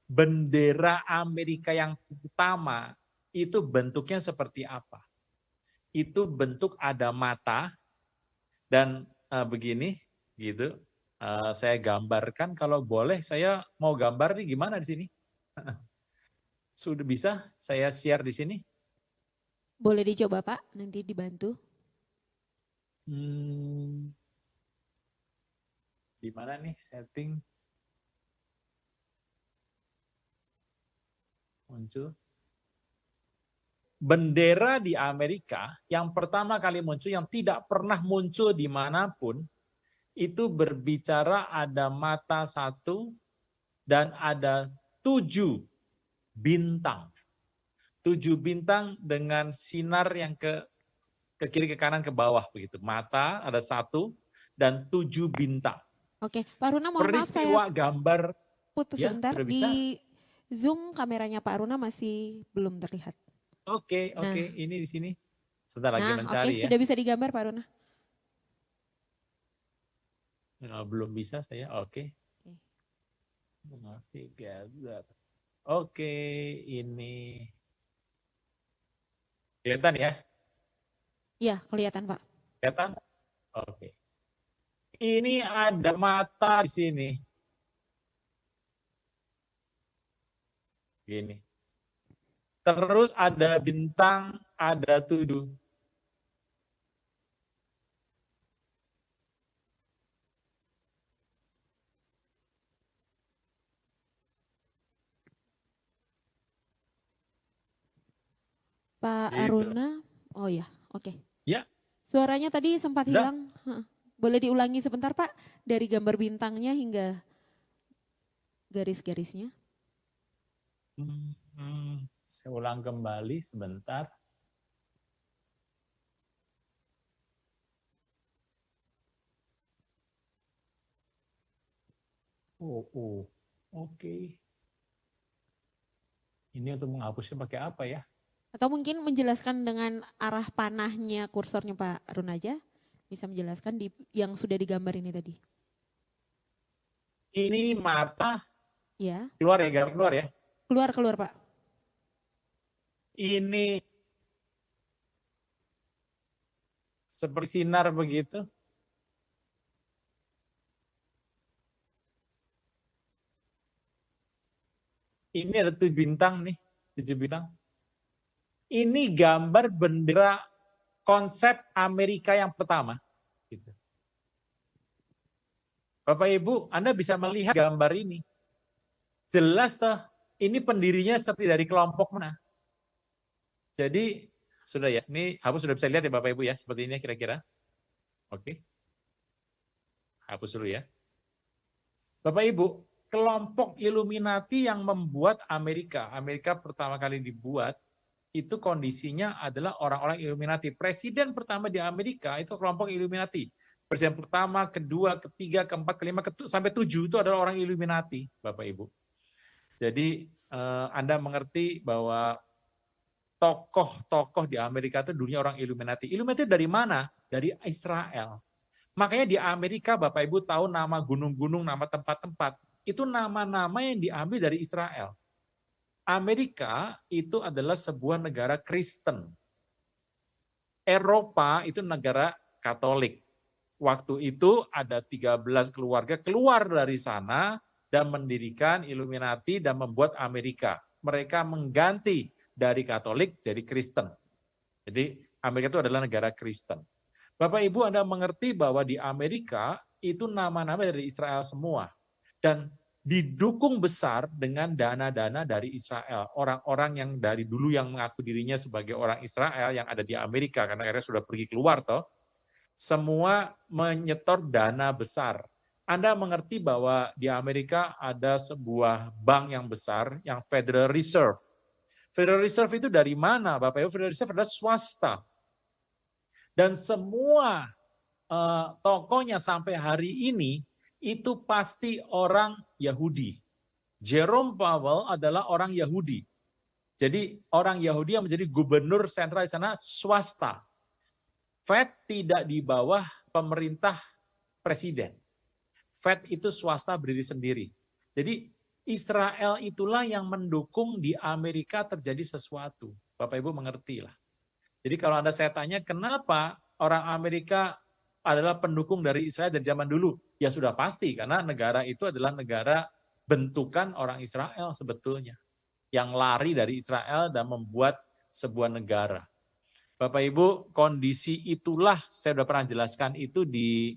bendera Amerika yang utama itu bentuknya seperti apa. Itu bentuk ada mata dan begini gitu. Saya gambarkan, kalau boleh saya mau gambar nih, gimana di sini? Sudah bisa saya share di sini? Boleh dicoba Pak, nanti dibantu. Di mana nih setting? Muncul. Bendera di Amerika yang pertama kali muncul, yang tidak pernah muncul dimanapun, itu berbicara ada mata satu dan ada 7 bintang. 7 bintang dengan sinar yang ke kiri, ke kanan, ke bawah begitu. Mata ada 1 dan 7 bintang. Oke, Pak Runa mohon maaf Peristiwa saya gambar putus ya, sebentar. sudah bisa. Di Zoom kameranya Pak Runa masih belum terlihat. Oke, ini di sini. Sebentar lagi Nah, mencari ya. sudah bisa digambar Pak Runa. Belum bisa saya, oke. Oke, ini kelihatan ya? Iya, kelihatan Pak. Kelihatan? Oke. Ini ada mata di sini. Gini. Terus ada bintang, ada 7. Pak Gitu. Aruna, oh ya, oke. Ya. Suaranya tadi sempat Udah. hilang. Boleh diulangi sebentar Pak, dari gambar bintangnya hingga garis-garisnya. Saya ulang kembali sebentar. Oke. Ini untuk menghapusnya pakai apa ya? Atau mungkin menjelaskan dengan arah panahnya kursornya Pak Arun aja, bisa menjelaskan di yang sudah digambar ini tadi. Ini mata. Ya. Keluar ya, gambar keluar ya. Keluar Pak. Ini seperti sinar begitu. Ini ada 7 bintang nih, 7 bintang. Ini gambar bendera konsep Amerika yang pertama. Gitu. Bapak Ibu, Anda bisa melihat gambar ini. Jelas toh, ini pendirinya seperti dari kelompok mana. Jadi, sudah ya, ini hapus sudah bisa lihat ya Bapak Ibu ya, seperti ini kira-kira. Oke. Hapus dulu ya. Bapak Ibu, kelompok Illuminati yang membuat Amerika pertama kali dibuat, itu kondisinya adalah orang-orang Illuminati. Presiden pertama di Amerika itu kelompok Illuminati. Presiden pertama, kedua, ketiga, keempat, kelima, sampai 7 itu adalah orang Illuminati, Bapak Ibu. Jadi Anda mengerti bahwa tokoh-tokoh di Amerika itu dulunya orang Illuminati. Illuminati dari mana? Dari Israel. Makanya di Amerika Bapak Ibu tahu nama gunung-gunung, nama tempat-tempat. Itu nama-nama yang diambil dari Israel. Amerika itu adalah sebuah negara Kristen. Eropa itu negara Katolik. Waktu itu ada 13 keluarga keluar dari sana dan mendirikan Illuminati dan membuat Amerika. Mereka mengganti dari Katolik jadi Kristen. Jadi Amerika itu adalah negara Kristen. Bapak Ibu Anda mengerti bahwa di Amerika itu nama-nama dari Israel semua. Dan didukung besar dengan dana-dana dari Israel. Orang-orang yang dari dulu yang mengaku dirinya sebagai orang Israel yang ada di Amerika, karena akhirnya sudah pergi keluar toh, semua menyetor dana besar. Anda mengerti bahwa di Amerika ada sebuah bank yang besar, yang Federal Reserve. Federal Reserve itu dari mana, Bapak Ibu? Federal Reserve adalah swasta. Dan semua tokohnya sampai hari ini, itu pasti orang Yahudi. Jerome Powell adalah orang Yahudi. Jadi orang Yahudi yang menjadi gubernur sentral di sana swasta. Fed tidak di bawah pemerintah presiden. Fed itu swasta berdiri sendiri. Jadi Israel itulah yang mendukung di Amerika terjadi sesuatu. Bapak Ibu mengerti lah. Jadi kalau saya tanya kenapa orang Amerika adalah pendukung dari Israel dari zaman dulu. Ya sudah pasti, karena negara itu adalah negara bentukan orang Israel sebetulnya. Yang lari dari Israel dan membuat sebuah negara. Bapak Ibu, kondisi itulah, saya sudah pernah jelaskan itu di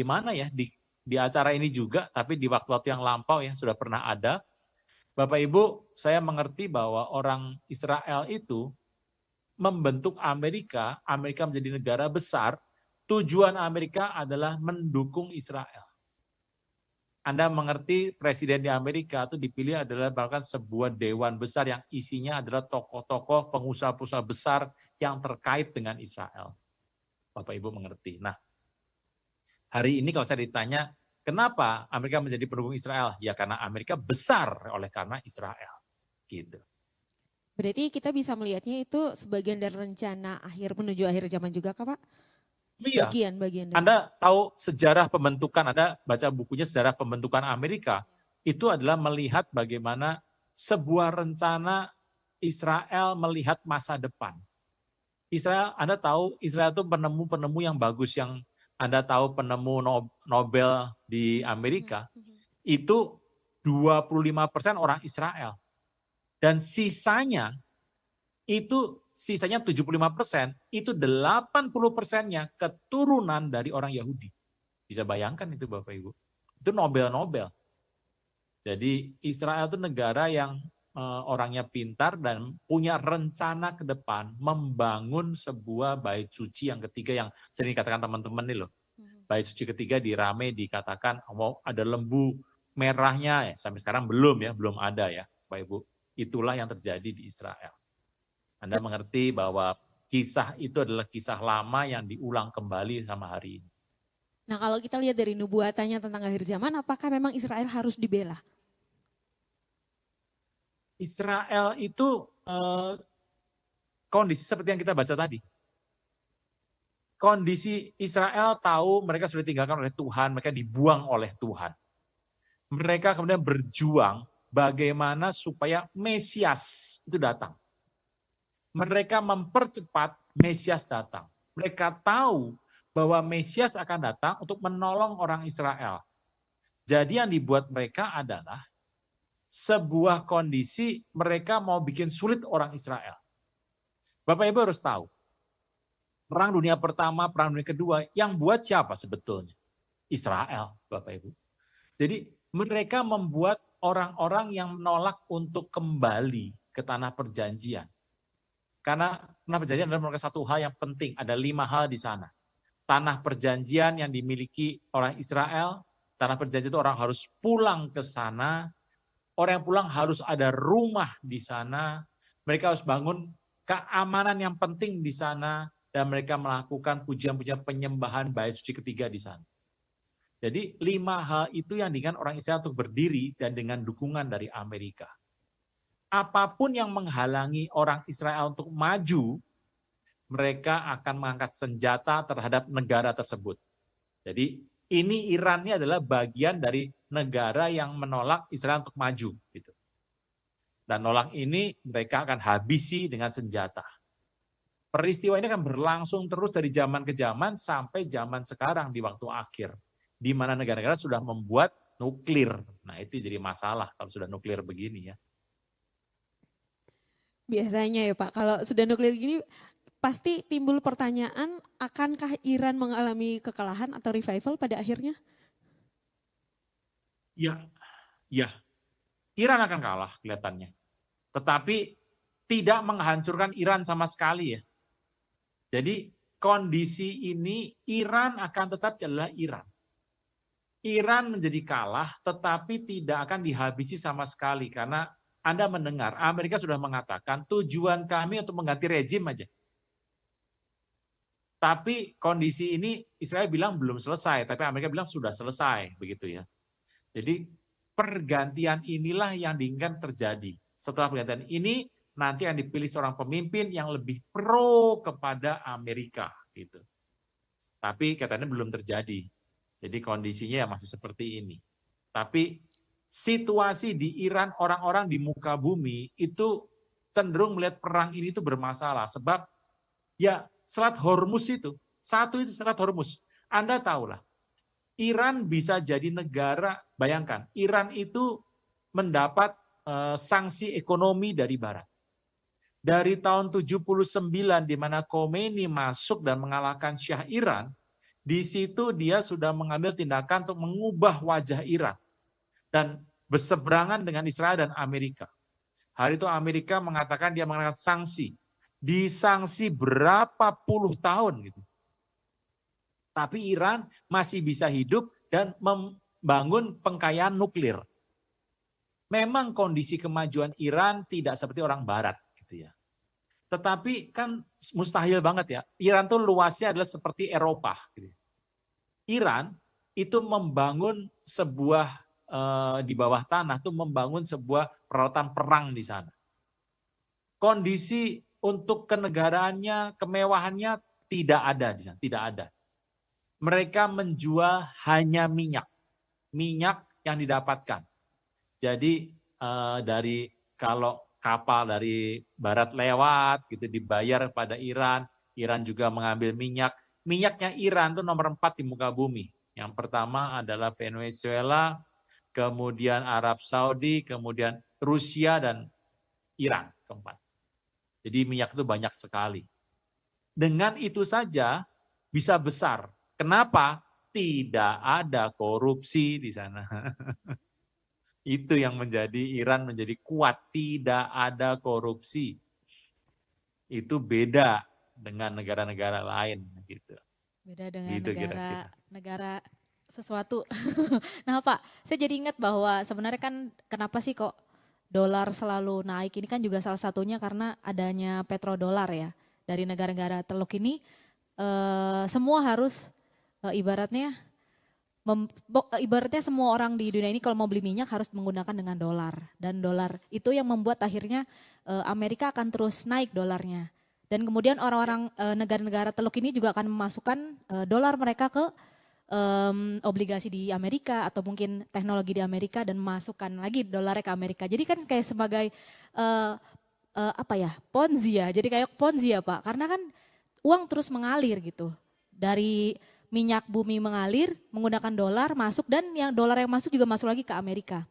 mana ya, di acara ini juga, tapi di waktu-waktu yang lampau ya, sudah pernah ada. Bapak Ibu, saya mengerti bahwa orang Israel itu membentuk Amerika, Amerika menjadi negara besar. Tujuan Amerika adalah mendukung Israel. Anda mengerti presiden di Amerika itu dipilih adalah bahkan sebuah dewan besar yang isinya adalah tokoh-tokoh pengusaha-pengusaha besar yang terkait dengan Israel. Bapak Ibu mengerti. Nah, hari ini kalau saya ditanya, kenapa Amerika menjadi pendukung Israel? Ya karena Amerika besar oleh karena Israel. Gitu. Berarti kita bisa melihatnya itu sebagian dari rencana menuju akhir zaman juga Kak Pak? Iya. Bagian. Anda tahu sejarah pembentukan, Anda baca bukunya sejarah pembentukan Amerika, itu adalah melihat bagaimana sebuah rencana Israel melihat masa depan. Israel, Anda tahu Israel itu penemu-penemu yang bagus, yang Anda tahu penemu Nobel di Amerika, itu 25% orang Israel. Dan sisanya 75%, itu 80%-nya keturunan dari orang Yahudi. Bisa bayangkan itu Bapak Ibu. Itu Nobel. Jadi Israel itu negara yang orangnya pintar dan punya rencana ke depan membangun sebuah bait suci yang ketiga yang sering dikatakan teman-teman nih loh. Bait suci ketiga di Rame dikatakan mau ada lembu merahnya, ya sampai sekarang belum ada ya Bapak Ibu. Itulah yang terjadi di Israel. Anda mengerti bahwa kisah itu adalah kisah lama yang diulang kembali sama hari ini. Nah kalau kita lihat dari nubuatannya tentang akhir zaman, apakah memang Israel harus dibela? Israel itu kondisi seperti yang kita baca tadi. Kondisi Israel tahu mereka sudah ditinggalkan oleh Tuhan, mereka dibuang oleh Tuhan. Mereka kemudian berjuang bagaimana supaya Mesias itu datang. Mereka mempercepat Mesias datang. Mereka tahu bahwa Mesias akan datang untuk menolong orang Israel. Jadi yang dibuat mereka adalah sebuah kondisi mereka mau bikin sulit orang Israel. Bapak Ibu harus tahu, Perang Dunia Pertama, Perang Dunia Kedua, yang buat siapa sebetulnya? Israel, Bapak Ibu. Jadi mereka membuat orang-orang yang menolak untuk kembali ke tanah perjanjian. Karena tanah perjanjian adalah merupakan satu hal yang penting, ada 5 hal di sana. Tanah perjanjian yang dimiliki orang Israel, tanah perjanjian itu orang harus pulang ke sana, orang yang pulang harus ada rumah di sana, mereka harus bangun keamanan yang penting di sana, dan mereka melakukan pujian-pujian penyembahan bait suci ketiga di sana. Jadi 5 hal itu yang diinginkan orang Israel untuk berdiri dan dengan dukungan dari Amerika. Apapun yang menghalangi orang Israel untuk maju, mereka akan mengangkat senjata terhadap negara tersebut. Jadi ini Iran ini adalah bagian dari negara yang menolak Israel untuk maju. Gitu. Dan nolak ini mereka akan habisi dengan senjata. Peristiwa ini akan berlangsung terus dari zaman ke zaman sampai zaman sekarang di waktu akhir. Di mana negara-negara sudah membuat nuklir. Nah itu jadi masalah kalau sudah nuklir begini ya. Biasanya ya Pak, kalau sudah nuklir gini pasti timbul pertanyaan, akankah Iran mengalami kekalahan atau revival pada akhirnya? Ya, Iran akan kalah kelihatannya. Tetapi tidak menghancurkan Iran sama sekali ya. Jadi kondisi ini Iran akan tetap adalah Iran. Iran menjadi kalah tetapi tidak akan dihabisi sama sekali karena Anda mendengar Amerika sudah mengatakan tujuan kami untuk mengganti rejim aja. Tapi kondisi ini Israel bilang belum selesai, tapi Amerika bilang sudah selesai, begitu ya. Jadi pergantian inilah yang diinginkan terjadi. Setelah pergantian ini, nanti akan dipilih seorang pemimpin yang lebih pro kepada Amerika, gitu. Tapi katanya belum terjadi. Jadi kondisinya ya masih seperti ini. Tapi situasi di Iran, orang-orang di muka bumi itu cenderung melihat perang ini itu bermasalah. Sebab ya Selat Hormuz itu, satu itu Selat Hormuz. Anda tahulah, Iran bisa jadi negara, bayangkan, Iran itu mendapat sanksi ekonomi dari Barat. Dari tahun 79 di mana Khomeini masuk dan mengalahkan Syah Iran, di situ dia sudah mengambil tindakan untuk mengubah wajah Iran dan berseberangan dengan Israel dan Amerika. Hari itu Amerika mengatakan dia mengenakan sanksi. Disanksi berapa puluh tahun gitu. Tapi Iran masih bisa hidup dan membangun pengkayaan nuklir. Memang kondisi kemajuan Iran tidak seperti orang Barat gitu ya. Tetapi kan mustahil banget ya. Iran tuh luasnya adalah seperti Eropa. Gitu. Iran itu membangun sebuah di bawah tanah tuh membangun sebuah peralatan perang di sana. Kondisi untuk kenegaraannya, kemewahannya tidak ada di sana, tidak ada. Mereka menjual hanya minyak yang didapatkan. Jadi dari kalau kapal dari Barat lewat, gitu dibayar pada Iran, Iran juga mengambil minyak. Minyaknya Iran itu nomor 4 di muka bumi. Yang pertama adalah Venezuela, kemudian Arab Saudi, kemudian Rusia dan Iran keempat. Jadi minyak itu banyak sekali. Dengan itu saja bisa besar. Kenapa? Tidak ada korupsi di sana. Itu yang menjadi Iran menjadi kuat. Tidak ada korupsi. Itu beda dengan negara-negara lain. Gitu. Beda dengan Gitu negara sesuatu. Nah Pak, saya jadi ingat bahwa sebenarnya kan kenapa sih kok dolar selalu naik, ini kan juga salah satunya karena adanya petrodolar ya. Dari negara-negara Teluk ini semua harus ibaratnya semua orang di dunia ini kalau mau beli minyak harus menggunakan dengan dolar. Dan dolar itu yang membuat akhirnya Amerika akan terus naik dolarnya. Dan kemudian orang-orang negara-negara Teluk ini juga akan memasukkan dolar mereka ke obligasi di Amerika atau mungkin teknologi di Amerika dan masukkan lagi dolarnya ke Amerika. Jadi kan kayak sebagai Ponzi ya. Jadi kayak Ponzi ya Pak. Karena kan uang terus mengalir gitu. Dari minyak bumi mengalir menggunakan dolar masuk dan yang dolar yang masuk juga masuk lagi ke Amerika.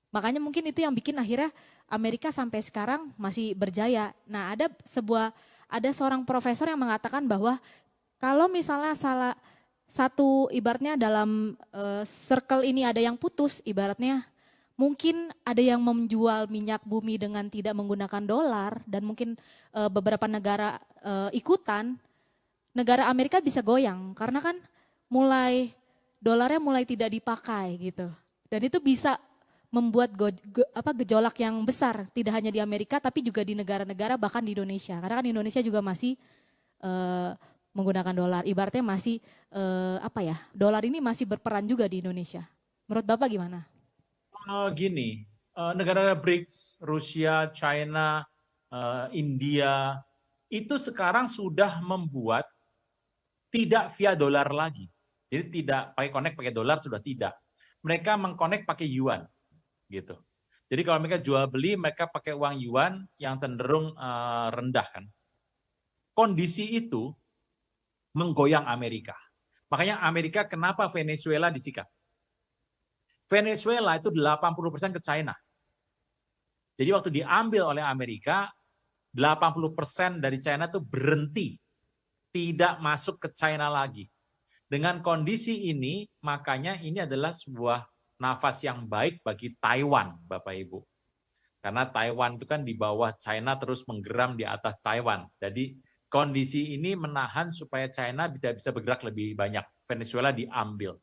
Makanya mungkin itu yang bikin akhirnya Amerika sampai sekarang masih berjaya. Nah, ada seorang profesor yang mengatakan bahwa kalau misalnya salah satu ibaratnya dalam circle ini ada yang putus, ibaratnya mungkin ada yang menjual minyak bumi dengan tidak menggunakan dolar dan mungkin beberapa negara ikutan, negara Amerika bisa goyang karena kan dolarnya mulai tidak dipakai gitu. Dan itu bisa membuat gejolak yang besar, tidak hanya di Amerika tapi juga di negara-negara bahkan di Indonesia. Karena kan Indonesia juga masih menggunakan dolar. Ibaratnya masih dolar ini masih berperan juga di Indonesia. Menurut Bapak gimana? Gini, negara BRICS, Rusia, China, India, itu sekarang sudah membuat tidak via dolar lagi. Jadi tidak pakai connect pakai dolar, sudah tidak. Mereka mengconnect pakai yuan. Gitu. Jadi kalau mereka jual beli, mereka pakai uang yuan yang cenderung rendah kan. Kondisi itu menggoyang Amerika. Makanya Amerika kenapa Venezuela disikat? Venezuela itu 80% ke China. Jadi waktu diambil oleh Amerika, 80% dari China itu berhenti. Tidak masuk ke China lagi. Dengan kondisi ini, makanya ini adalah sebuah nafas yang baik bagi Taiwan, Bapak Ibu. Karena Taiwan itu kan di bawah China terus menggeram di atas Taiwan. Jadi kondisi ini menahan supaya China tidak bisa bergerak lebih banyak. Venezuela diambil.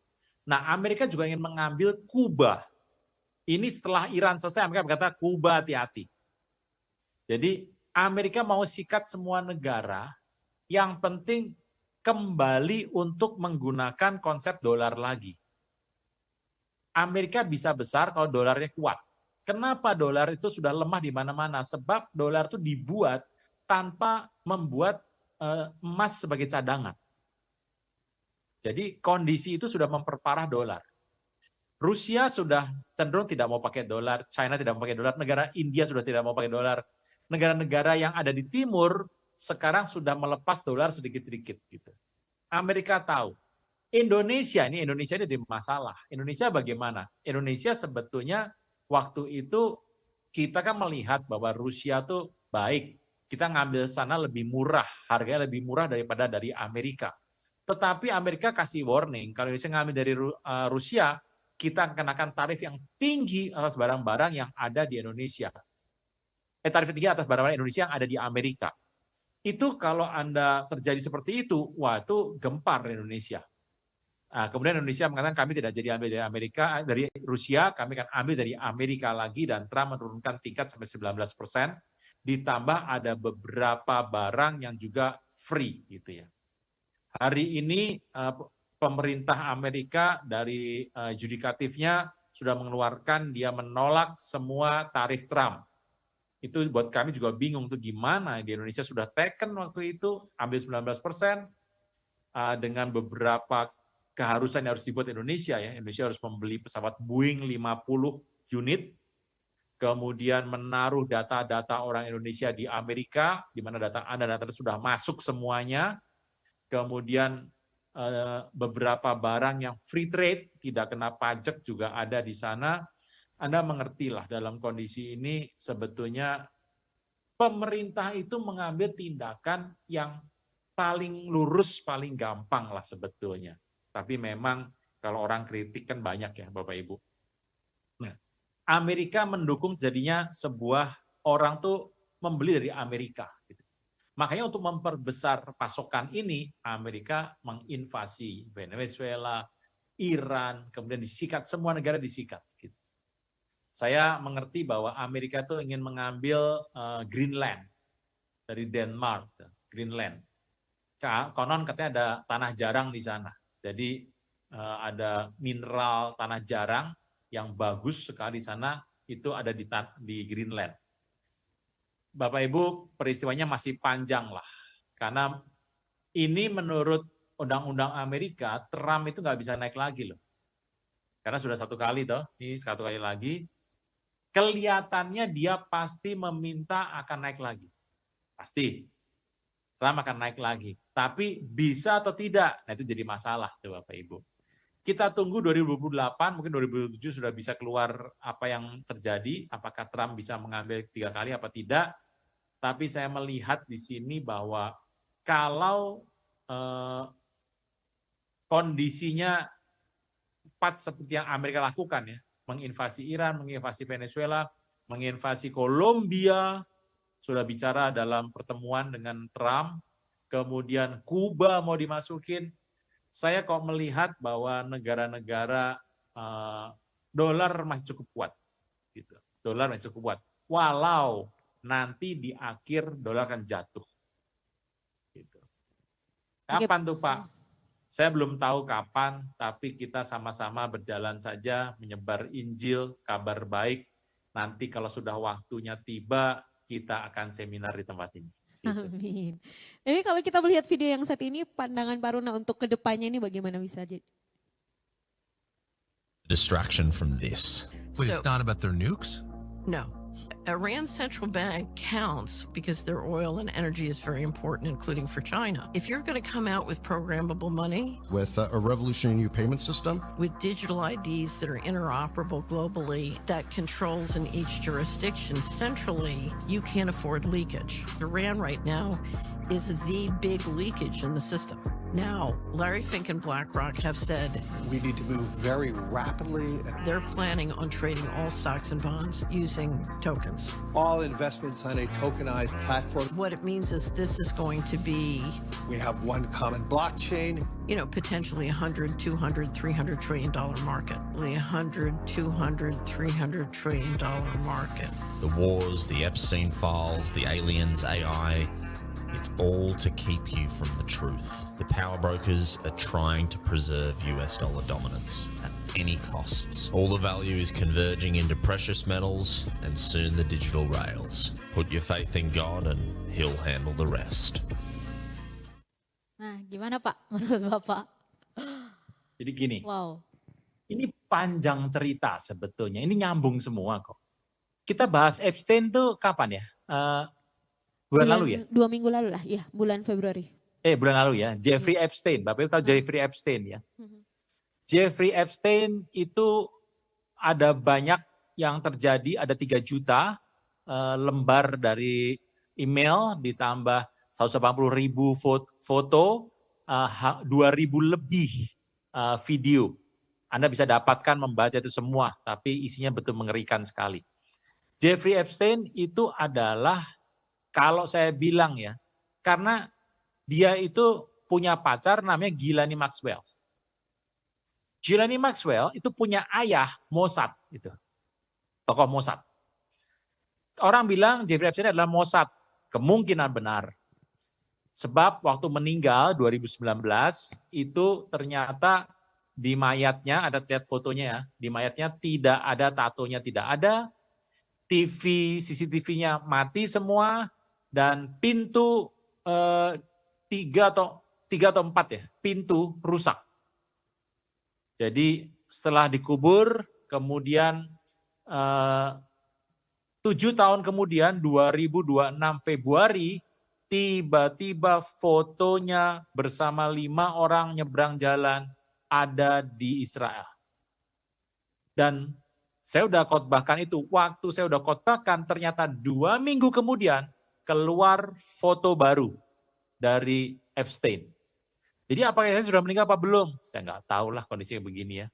Nah, Amerika juga ingin mengambil Kuba. Ini setelah Iran selesai, Amerika berkata, Kuba hati-hati. Jadi Amerika mau sikat semua negara, yang penting kembali untuk menggunakan konsep dolar lagi. Amerika bisa besar kalau dolarnya kuat. Kenapa dolar itu sudah lemah di mana-mana? Sebab dolar itu dibuat tanpa membuat emas sebagai cadangan. Jadi kondisi itu sudah memperparah dolar. Rusia sudah cenderung tidak mau pakai dolar, China tidak mau pakai dolar, negara India sudah tidak mau pakai dolar. Negara-negara yang ada di timur sekarang sudah melepas dolar sedikit-sedikit gitu. Amerika tahu. Indonesia ini ada masalah. Indonesia bagaimana? Indonesia sebetulnya waktu itu kita kan melihat bahwa Rusia tuh baik. Kita ngambil sana lebih murah, harganya lebih murah daripada dari Amerika. Tetapi Amerika kasih warning, kalau Indonesia ngambil dari Rusia, kita kenakan tarif yang tinggi atas barang-barang yang ada di Indonesia. Tarif tinggi atas barang-barang Indonesia yang ada di Amerika. Itu kalau Anda terjadi seperti itu, wah itu gempar Indonesia. Nah, kemudian Indonesia mengatakan kami tidak jadi ambil dari Amerika, dari Rusia, kami akan ambil dari Amerika lagi dan Trump menurunkan tingkat sampai 19%, ditambah ada beberapa barang yang juga free gitu ya. Hari ini pemerintah Amerika dari judikatifnya sudah mengeluarkan dia menolak semua tarif Trump. Itu buat kami juga bingung tuh gimana di Indonesia sudah taken waktu itu ambil 19% dengan beberapa keharusan yang harus dibuat Indonesia ya. Indonesia harus membeli pesawat Boeing 50 unit, kemudian menaruh data-data orang Indonesia di Amerika, di mana data Anda sudah masuk semuanya, kemudian beberapa barang yang free trade, tidak kena pajak juga ada di sana. Anda mengertilah dalam kondisi ini sebetulnya pemerintah itu mengambil tindakan yang paling lurus, paling gampang lah sebetulnya. Tapi memang kalau orang kritik kan banyak ya Bapak Ibu. Nah, Amerika mendukung jadinya sebuah orang tuh membeli dari Amerika. Makanya untuk memperbesar pasokan ini, Amerika menginvasi Venezuela, Iran, kemudian disikat, semua negara disikat. Saya mengerti bahwa Amerika tuh ingin mengambil Greenland dari Denmark, Greenland. Konon katanya ada tanah jarang di sana. Jadi ada mineral tanah jarang yang bagus sekali di sana, itu ada di Greenland. Bapak Ibu, peristiwanya masih panjang lah. Karena ini menurut Undang-Undang Amerika, Trump itu nggak bisa naik lagi loh. Karena sudah satu kali toh, ini satu kali lagi. Kelihatannya dia pasti meminta akan naik lagi. Pasti. Trump akan naik lagi. Tapi bisa atau tidak, nah itu jadi masalah tuh Bapak Ibu. Kita tunggu 2028, mungkin 2027 sudah bisa keluar apa yang terjadi, apakah Trump bisa mengambil 3 kali apa tidak. Tapi saya melihat di sini bahwa kalau kondisinya tepat seperti yang Amerika lakukan ya, menginvasi Iran, menginvasi Venezuela, menginvasi Kolombia, sudah bicara dalam pertemuan dengan Trump, kemudian Kuba mau dimasukin, saya kok melihat bahwa negara-negara dolar masih cukup kuat, gitu. Dolar masih cukup kuat, walau nanti di akhir dolar akan jatuh. Gitu. Kapan tuh Pak? Saya belum tahu kapan, tapi kita sama-sama berjalan saja menyebar Injil, kabar baik. Nanti kalau sudah waktunya tiba, kita akan seminar di tempat ini. Amin. Jadi kalau kita melihat video yang saat ini, pandangan Pak Runa untuk kedepannya ini bagaimana bisa jadi? Distraction from this. Wait, it's not about their nukes? No. Iran's central bank counts because their oil and energy is very important, including for China. If you're going to come out with programmable money, with a revolutionary new payment system, with digital IDs that are interoperable globally, that controls in each jurisdiction centrally, you can't afford leakage. Iran right now is the big leakage in the system. Now, Larry Fink and BlackRock have said we need to move very rapidly. They're planning on trading all stocks and bonds using tokens. All investments on a tokenized platform. What it means is this is going to be, we have one common blockchain. You know, potentially $100, $200, $300 trillion market. $100, $200, $300 trillion market. The wars, the Epstein files, the aliens, AI, it's all to keep you from the truth. The power brokers are trying to preserve US dollar dominance at any costs. All the value is converging into precious metals and soon the digital rails. Put your faith in God and He'll handle the rest. Nah, gimana Pak menurut Bapak? Jadi gini, Wow. ini panjang cerita sebetulnya, ini nyambung semua kok. Kita bahas Epstein tuh kapan ya? Bulan lalu ya? 2 minggu lalu lah, ya bulan Februari. Bulan lalu ya, Jeffrey Epstein. Bapak Ibu tahu Jeffrey Epstein ya? Jeffrey Epstein itu ada banyak yang terjadi, ada 3 juta lembar dari email, ditambah 180.000 foto, 2.000 lebih video. Anda bisa dapatkan membaca itu semua, tapi isinya betul mengerikan sekali. Jeffrey Epstein itu adalah, kalau saya bilang ya, karena dia itu punya pacar namanya Ghislaine Maxwell. Ghislaine Maxwell itu punya ayah Mossad, itu tokoh Mossad. Orang bilang Jeffrey Epstein adalah Mossad, kemungkinan benar. Sebab waktu meninggal 2019 itu ternyata di mayatnya, ada lihat fotonya ya, di mayatnya tidak ada tatonya, tidak ada, CCTV-nya mati semua, dan pintu 3 atau 4 ya, pintu rusak. Jadi setelah dikubur, kemudian 7 tahun kemudian 2026 Februari, tiba-tiba fotonya bersama 5 orang nyebrang jalan ada di Israel. Dan saya udah khotbahkan itu, waktu saya udah khotbahkan ternyata 2 minggu kemudian keluar foto baru dari Epstein. Jadi apakah saya sudah meninggal apa belum? Saya nggak tahu lah kondisinya begini ya.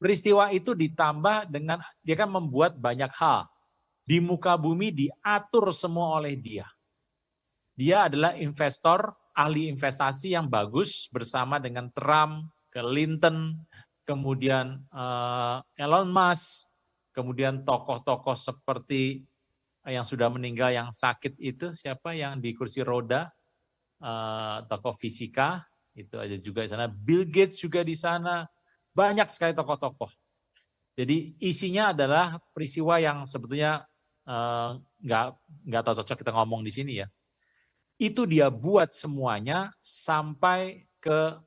Peristiwa itu ditambah dengan dia kan membuat banyak hal. Di muka bumi diatur semua oleh dia. Dia adalah investor, ahli investasi yang bagus bersama dengan Trump, Clinton, kemudian Elon Musk, kemudian tokoh-tokoh seperti yang sudah meninggal, yang sakit itu, siapa yang di kursi roda, tokoh fisika, itu aja juga di sana, Bill Gates juga di sana, banyak sekali tokoh-tokoh. Jadi isinya adalah peristiwa yang sebetulnya nggak tahu cocok kita ngomong di sini ya. Itu dia buat semuanya sampai ke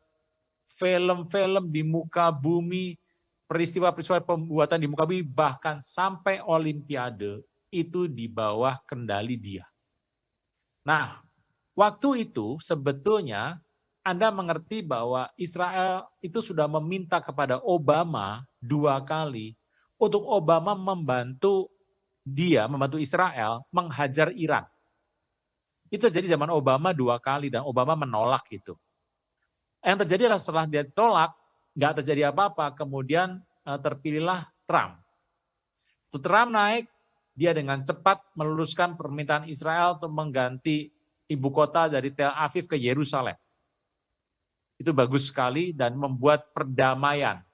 film-film di muka bumi, peristiwa-peristiwa pembuatan di muka bumi, bahkan sampai Olimpiade, itu di bawah kendali dia. Nah, waktu itu sebetulnya Anda mengerti bahwa Israel itu sudah meminta kepada Obama 2 kali untuk Obama membantu Israel menghajar Iran. Itu terjadi zaman Obama 2 kali dan Obama menolak itu. Yang terjadi adalah setelah dia tolak, nggak terjadi apa-apa, kemudian terpilihlah Trump. Trump naik, dia dengan cepat meluruskan permintaan Israel untuk mengganti ibu kota dari Tel Aviv ke Yerusalem. Itu bagus sekali dan membuat perdamaian.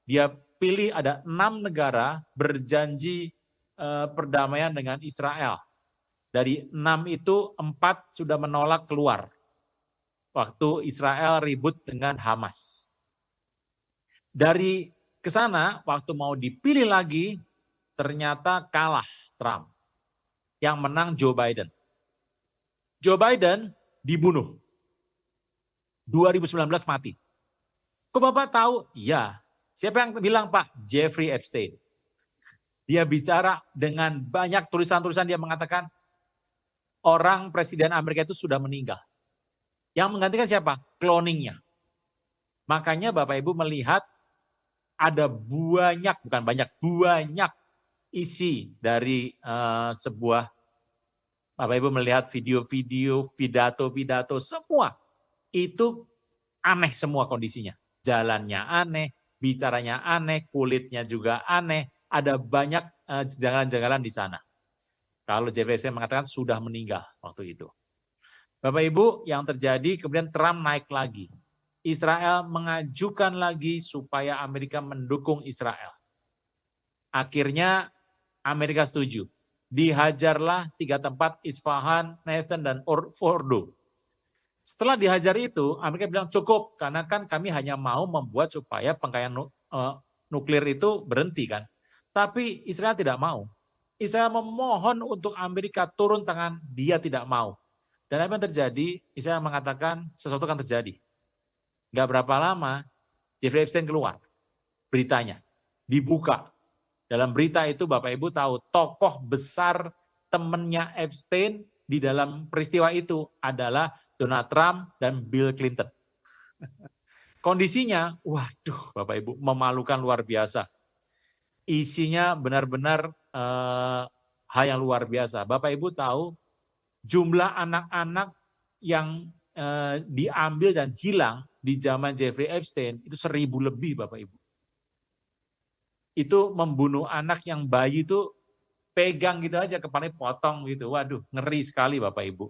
Dia pilih ada 6 negara berjanji perdamaian dengan Israel. Dari 6 itu 4 sudah menolak keluar. Waktu Israel ribut dengan Hamas. Dari ke sana, waktu mau dipilih lagi, ternyata kalah Trump. Yang menang Joe Biden. Joe Biden dibunuh. 2019 mati. Kok Bapak tahu? Ya. Siapa yang bilang Pak? Jeffrey Epstein. Dia bicara dengan banyak tulisan-tulisan, dia mengatakan orang Presiden Amerika itu sudah meninggal. Yang menggantikan siapa? Cloningnya. Makanya Bapak Ibu melihat ada banyak isi dari sebuah, Bapak Ibu melihat video-video, pidato-pidato, semua itu aneh semua kondisinya. Jalannya aneh, bicaranya aneh, kulitnya juga aneh, ada banyak janggalan-janggalan di sana. Kalau Jeffrey Epstein mengatakan sudah meninggal waktu itu. Bapak Ibu, yang terjadi kemudian Trump naik lagi. Israel mengajukan lagi supaya Amerika mendukung Israel. Akhirnya Amerika setuju. Dihajarlah 3 tempat, Isfahan, Nathan, dan Fordo. Setelah dihajar itu, Amerika bilang cukup, karena kan kami hanya mau membuat supaya pengkayaan nuklir itu berhenti kan. Tapi Israel tidak mau. Israel memohon untuk Amerika turun tangan, dia tidak mau. Dan apa yang terjadi? Israel mengatakan sesuatu akan terjadi. Gak berapa lama, Jeffrey Epstein keluar. Beritanya, dibuka. Dalam berita itu Bapak Ibu tahu, tokoh besar temannya Epstein di dalam peristiwa itu adalah Donald Trump dan Bill Clinton. Kondisinya, waduh Bapak Ibu, memalukan luar biasa. Isinya benar-benar hal yang luar biasa. Bapak Ibu tahu, jumlah anak-anak yang diambil dan hilang di zaman Jeffrey Epstein itu 1.000 lebih Bapak Ibu. Itu membunuh anak yang bayi itu pegang gitu aja, kepalanya potong gitu. Waduh, ngeri sekali Bapak Ibu.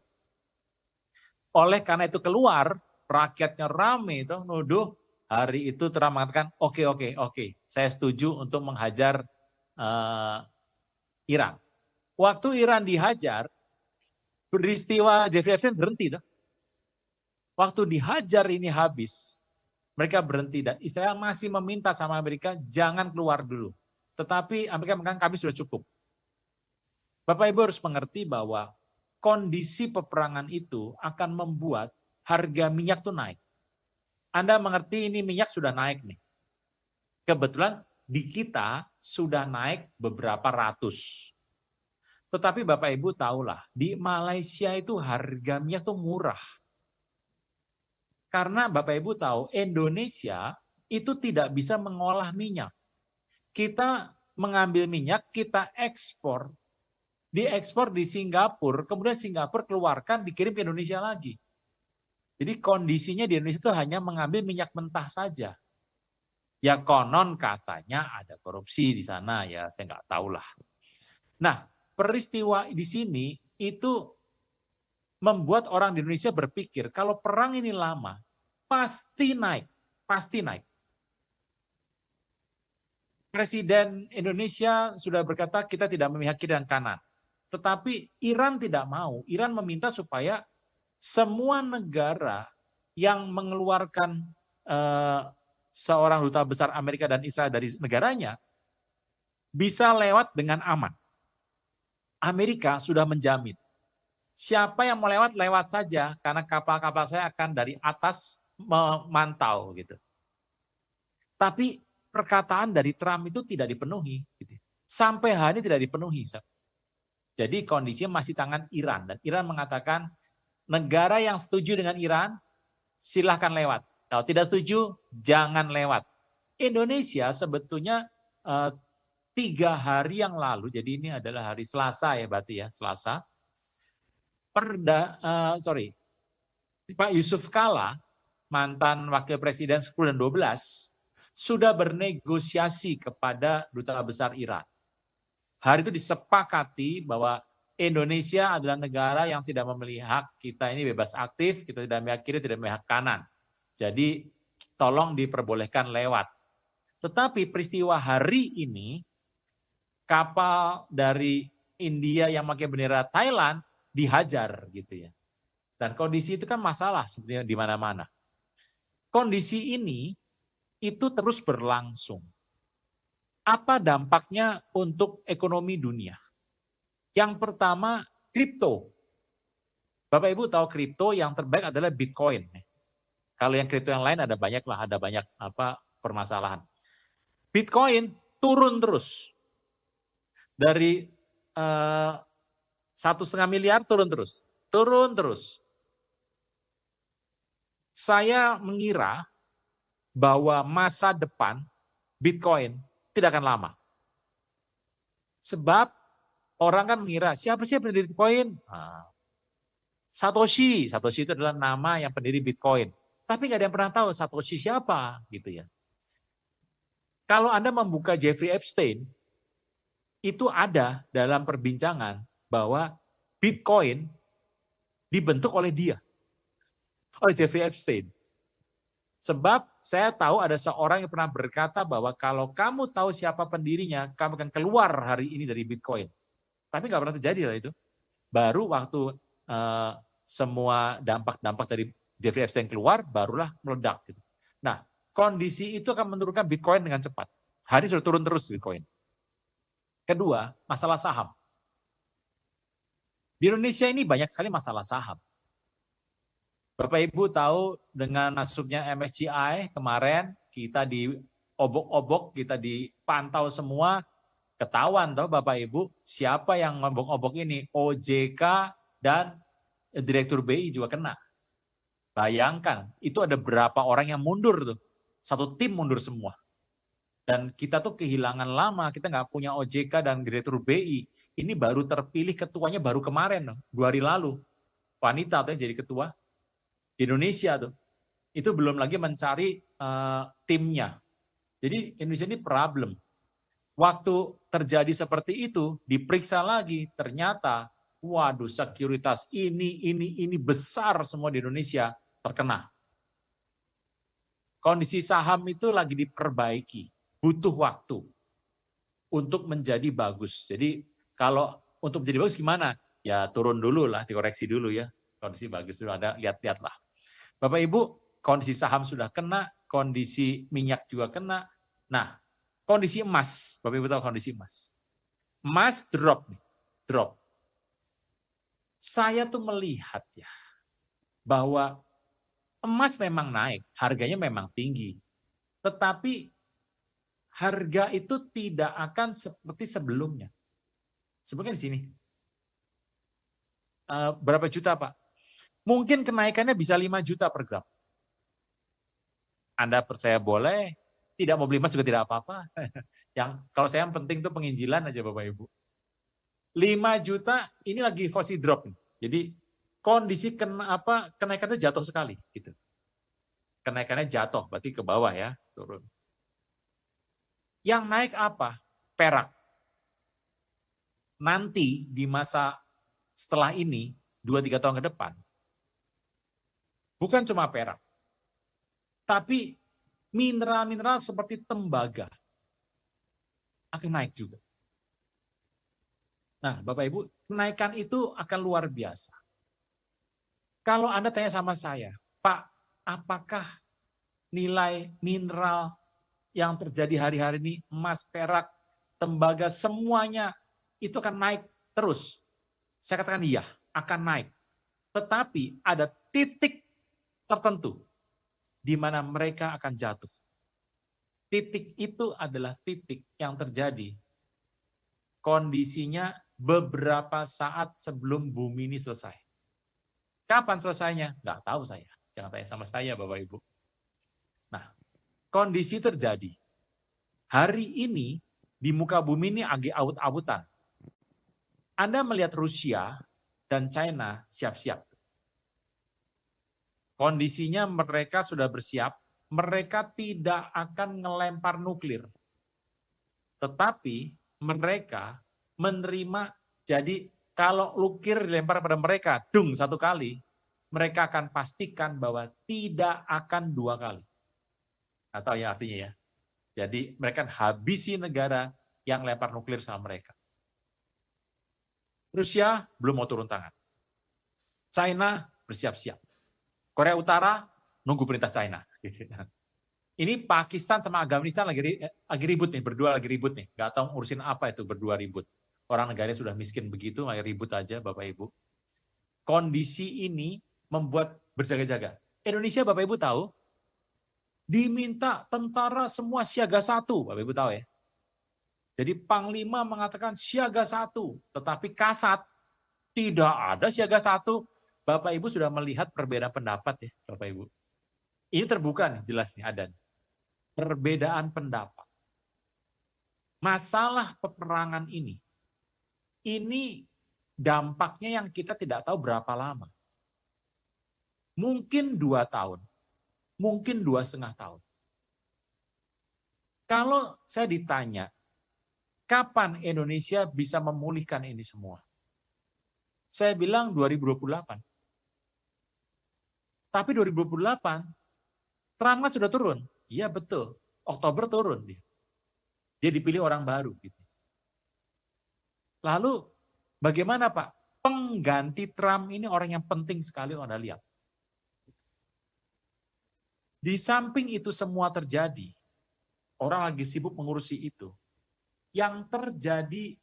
Oleh karena itu keluar, rakyatnya rame itu nuduh, hari itu Trump mengatakan, oke, saya setuju untuk menghajar Iran. Waktu Iran dihajar, peristiwa Jeffrey Epstein berhenti. Waktu dihajar ini habis, mereka berhenti dan Israel masih meminta sama Amerika jangan keluar dulu. Tetapi Amerika mengatakan kami sudah cukup. Bapak Ibu harus mengerti bahwa kondisi peperangan itu akan membuat harga minyak tuh naik. Anda mengerti ini minyak sudah naik nih. Kebetulan di kita sudah naik beberapa ratus. Tetapi Bapak Ibu tahulah, di Malaysia itu harga minyak tuh murah. Karena Bapak Ibu tahu Indonesia itu tidak bisa mengolah minyak. Kita mengambil minyak, kita ekspor. Diekspor di Singapura, kemudian Singapura keluarkan, dikirim ke Indonesia lagi. Jadi kondisinya di Indonesia itu hanya mengambil minyak mentah saja. Ya konon katanya ada korupsi di sana, ya saya nggak tahu lah. Nah, peristiwa di sini itu membuat orang di Indonesia berpikir, kalau perang ini lama, pasti naik, pasti naik. Presiden Indonesia sudah berkata kita tidak memihak kiri dan kanan. Tetapi Iran tidak mau. Iran meminta supaya semua negara yang mengeluarkan seorang duta besar Amerika dan Israel dari negaranya bisa lewat dengan aman. Amerika sudah menjamin. Siapa yang mau lewat, lewat saja. Karena kapal-kapal saya akan dari atas memantau. Gitu. Tapi perkataan dari Trump itu tidak dipenuhi. Gitu. Sampai hari ini tidak dipenuhi. Jadi kondisinya masih tangan Iran. Dan Iran mengatakan negara yang setuju dengan Iran, silahkan lewat. Kalau tidak setuju, jangan lewat. Indonesia sebetulnya 3 hari yang lalu, jadi ini adalah hari Selasa ya berarti ya, Selasa. Pak Yusuf Kalla, mantan Wakil Presiden 10 dan 12, sudah bernegosiasi kepada Duta Besar Iran. Hari itu disepakati bahwa Indonesia adalah negara yang tidak memiliki hak, kita ini bebas aktif, kita tidak memiliki kiri, tidak memiliki hak kanan. Jadi tolong diperbolehkan lewat. Tetapi peristiwa hari ini, kapal dari India yang pakai bendera Thailand dihajar gitu ya. Dan kondisi itu kan masalah sebenarnya di mana-mana. Kondisi ini itu terus berlangsung. Apa dampaknya untuk ekonomi dunia? Yang pertama, kripto. Bapak Ibu tahu kripto yang terbaik adalah Bitcoin. Kalau yang kripto yang lain ada banyak permasalahan. Bitcoin turun terus. Dari 1,5 miliar turun terus. Saya mengira bahwa masa depan Bitcoin tidak akan lama. Sebab orang kan mengira, siapa sih pendiri Bitcoin? Satoshi itu adalah nama yang pendiri Bitcoin. Tapi nggak ada yang pernah tahu Satoshi siapa, gitu ya. Kalau Anda membuka Jeffrey Epstein, itu ada dalam perbincangan bahwa Bitcoin dibentuk oleh dia, oleh Jeffrey Epstein. Sebab saya tahu ada seorang yang pernah berkata bahwa kalau kamu tahu siapa pendirinya, kamu akan keluar hari ini dari Bitcoin. Tapi nggak pernah terjadi lah itu. Baru waktu semua dampak-dampak dari Jeffrey Epstein keluar, barulah meledak. Gitu. Nah, kondisi itu akan menurunkan Bitcoin dengan cepat. Hari ini sudah turun terus Bitcoin. Kedua, masalah saham. Di Indonesia ini banyak sekali masalah saham. Bapak Ibu tahu dengan masuknya MSCI kemarin kita diobok-obok, kita dipantau semua, ketahuan tahu Bapak Ibu siapa yang ngobok-obok ini, OJK dan Direktur BI juga kena. Bayangkan, itu ada berapa orang yang mundur tuh, satu tim mundur semua. Dan kita tuh kehilangan lama, kita nggak punya OJK dan Direktur BI, ini baru terpilih ketuanya baru kemarin, 2 hari lalu, wanita tuh jadi ketua. Di Indonesia tuh, itu belum lagi mencari timnya. Jadi Indonesia ini problem. Waktu terjadi seperti itu, diperiksa lagi, ternyata, waduh sekuritas ini besar semua di Indonesia terkena. Kondisi saham itu lagi diperbaiki, butuh waktu untuk menjadi bagus. Jadi kalau untuk menjadi bagus gimana? Ya turun dulu lah, dikoreksi dulu ya. Kondisi bagus dulu, ada lihat-lihat lah. Bapak Ibu, kondisi saham sudah kena, kondisi minyak juga kena. Nah, kondisi emas, Bapak Ibu tahu kondisi emas. Emas drop. Saya tuh melihat ya, bahwa emas memang naik, harganya memang tinggi. Tetapi harga itu tidak akan seperti sebelumnya. Sebelumnya di sini. Berapa juta Pak? Mungkin kenaikannya bisa 5 juta per gram. Anda percaya boleh, tidak mau beli emas juga tidak apa-apa. Kalau saya yang penting itu penginjilan aja Bapak Ibu. 5 juta ini lagi FOMC drop. Jadi kondisi kenaikannya jatuh sekali gitu. Kenaikannya jatuh, berarti ke bawah ya, turun. Yang naik apa? Perak. Nanti di masa setelah ini, 2-3 tahun ke depan, bukan cuma perak, tapi mineral-mineral seperti tembaga akan naik juga. Nah, Bapak Ibu, kenaikan itu akan luar biasa. Kalau Anda tanya sama saya, Pak, apakah nilai mineral yang terjadi hari-hari ini, emas, perak, tembaga, semuanya itu akan naik terus? Saya katakan iya, akan naik. Tetapi ada titik tertentu di mana mereka akan jatuh. Titik itu adalah titik yang terjadi kondisinya beberapa saat sebelum bumi ini selesai. Kapan selesainya? Nggak tahu saya. Jangan tanya sama saya, Bapak Ibu. Nah, kondisi terjadi. Hari ini, di muka bumi ini lagi awut-awutan. Anda melihat Rusia dan China siap-siap. Kondisinya mereka sudah bersiap, mereka tidak akan ngelempar nuklir. Tetapi mereka menerima, jadi kalau nuklir dilempar pada mereka, dung satu kali, mereka akan pastikan bahwa tidak akan dua kali. Atau ya artinya ya. Jadi mereka habisi negara yang lempar nuklir sama mereka. Rusia belum mau turun tangan. China bersiap-siap. Korea Utara nunggu perintah China. Ini Pakistan sama Afghanistan lagi ribut nih, berdua lagi ribut nih. Nggak tahu ngurusin apa itu berdua ribut. Orang negaranya sudah miskin begitu, lagi ribut aja Bapak Ibu. Kondisi ini membuat berjaga-jaga. Indonesia Bapak Ibu tahu, diminta tentara semua siaga 1, Bapak Ibu tahu ya. Jadi Panglima mengatakan siaga 1, tetapi kasat tidak ada siaga 1. Bapak Ibu sudah melihat perbedaan pendapat ya, Bapak Ibu. Ini terbuka nih, jelas nih ada. Perbedaan pendapat. Masalah peperangan ini dampaknya yang kita tidak tahu berapa lama. Mungkin 2 tahun, mungkin 2,5 tahun. Kalau saya ditanya, kapan Indonesia bisa memulihkan ini semua? Saya bilang 2028. Tapi 2028, Trump kan sudah turun. Iya betul, Oktober turun dia. Dia dipilih orang baru. Gitu. Lalu bagaimana Pak? Pengganti Trump ini orang yang penting sekali Anda lihat. Di samping itu semua terjadi, orang lagi sibuk mengurusi itu. Yang terjadi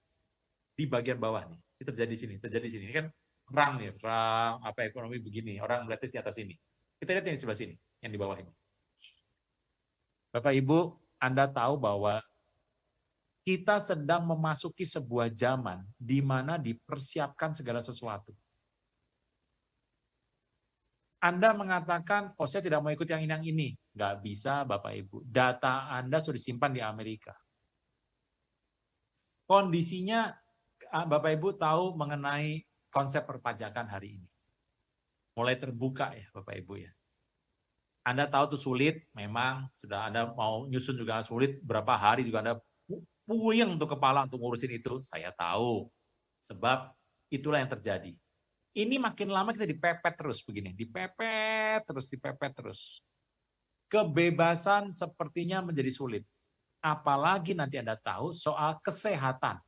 di bagian bawah nih, ini terjadi di sini, terjadi di sini. Ini kan perang nih, perang apa ekonomi begini, orang melihatnya di atas ini. Kita lihat yang di sebelah sini, yang di bawah ini. Bapak Ibu, Anda tahu bahwa kita sedang memasuki sebuah zaman di mana dipersiapkan segala sesuatu. Anda mengatakan, oh saya tidak mau ikut yang ini. Nggak bisa Bapak Ibu. Data Anda sudah disimpan di Amerika. Kondisinya, Bapak Ibu tahu mengenai konsep perpajakan hari ini. Mulai terbuka ya Bapak Ibu ya. Anda tahu itu sulit, memang sudah Anda mau nyusun juga sulit, berapa hari juga Anda puyeng untuk kepala untuk ngurusin itu, saya tahu. Sebab itulah yang terjadi. Ini makin lama kita dipepet terus begini, dipepet terus. Kebebasan sepertinya menjadi sulit. Apalagi nanti Anda tahu soal kesehatan.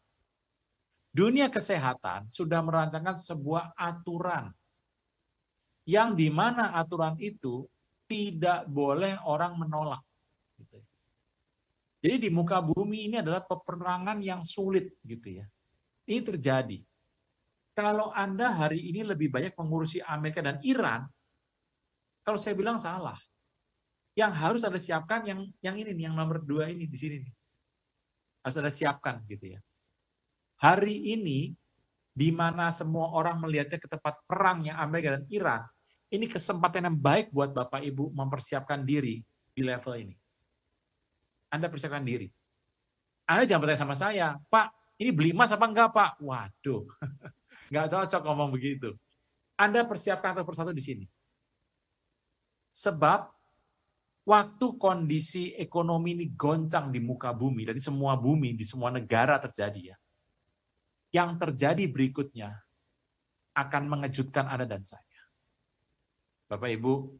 Dunia kesehatan sudah merancangkan sebuah aturan yang di mana aturan itu tidak boleh orang menolak. Jadi di muka bumi ini adalah peperangan yang sulit gitu ya. Ini terjadi. Kalau Anda hari ini lebih banyak mengurusi Amerika dan Iran, kalau saya bilang salah. Yang harus Anda siapkan yang ini nih, yang nomor 2 ini di sini nih. Harus Anda siapkan gitu ya. Hari ini di mana semua orang melihatnya ke tempat perang yang Amerika dan Iran, ini kesempatan yang baik buat Bapak Ibu mempersiapkan diri di level ini. Anda persiapkan diri. Anda jangan bertanya sama saya, Pak, ini beli emas apa enggak Pak? Waduh, nggak cocok ngomong begitu. Anda persiapkan satu persatu di sini. Sebab waktu kondisi ekonomi ini goncang di muka bumi, dari semua bumi, di semua negara terjadi ya. Yang terjadi berikutnya akan mengejutkan Anda dan saya. Bapak Ibu,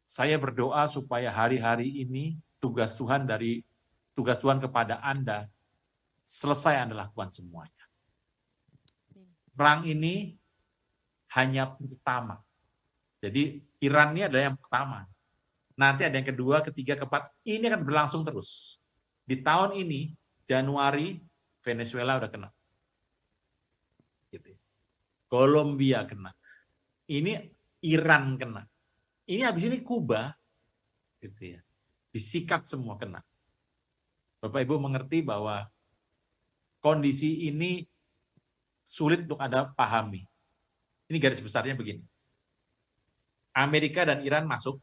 saya berdoa supaya hari-hari ini tugas Tuhan kepada Anda selesai Anda lakukan semuanya. Perang ini hanya pertama. Jadi Iran ini adalah yang pertama. Nanti ada yang kedua, ketiga, keempat. Ini akan berlangsung terus. Di tahun ini, Januari, Venezuela udah kena. Gitu. Kolombia kena. Ini Iran kena. Ini habis ini Kuba, gitu ya. Disikat semua kena. Bapak Ibu mengerti bahwa kondisi ini sulit untuk Anda pahami. Ini garis besarnya begini. Amerika dan Iran masuk,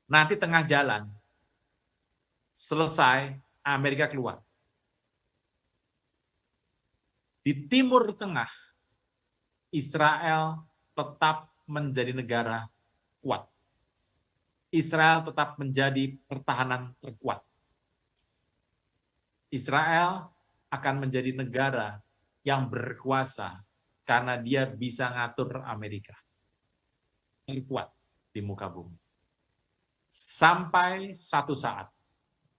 nanti tengah jalan, selesai, Amerika keluar. Di Timur Tengah, Israel tetap menjadi negara kuat. Israel tetap menjadi pertahanan terkuat. Israel akan menjadi negara yang berkuasa karena dia bisa ngatur Amerika. Terkuat di muka bumi. Sampai satu saat,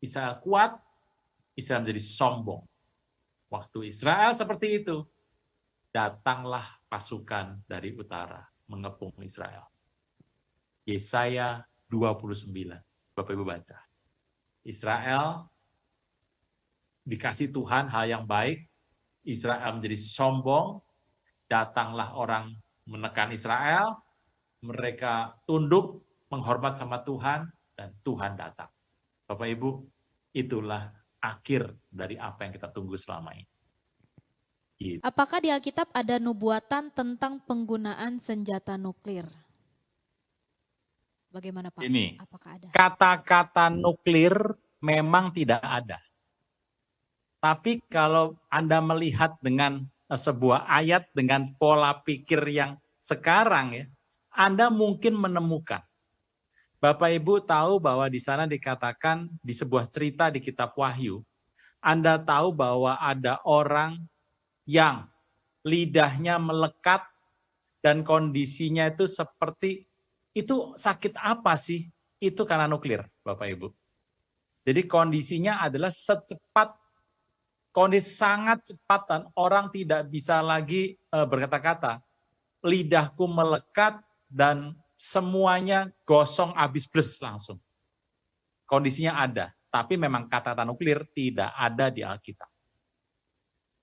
Israel kuat, Israel menjadi sombong. Waktu Israel seperti itu, datanglah pasukan dari utara mengepung Israel. Yesaya 29, Bapak Ibu baca. Israel dikasih Tuhan hal yang baik, Israel menjadi sombong, datanglah orang menekan Israel, mereka tunduk, menghormat sama Tuhan, dan Tuhan datang. Bapak Ibu, itulah akhir dari apa yang kita tunggu selama ini. Gitu. Apakah di Alkitab ada nubuatan tentang penggunaan senjata nuklir? Bagaimana Pak? Ini, apakah ada? Kata-kata nuklir memang tidak ada. Tapi kalau Anda melihat dengan sebuah ayat dengan pola pikir yang sekarang ya, Anda mungkin menemukan. Bapak Ibu tahu bahwa di sana dikatakan di sebuah cerita di kitab Wahyu, Anda tahu bahwa ada orang yang lidahnya melekat dan kondisinya itu seperti, itu sakit apa sih? Itu karena nuklir, Bapak Ibu. Jadi kondisinya adalah kondisi sangat cepat dan orang tidak bisa lagi berkata-kata. Lidahku melekat dan semuanya gosong habis bles langsung. Kondisinya ada, tapi memang kata-kata nuklir tidak ada di Alkitab.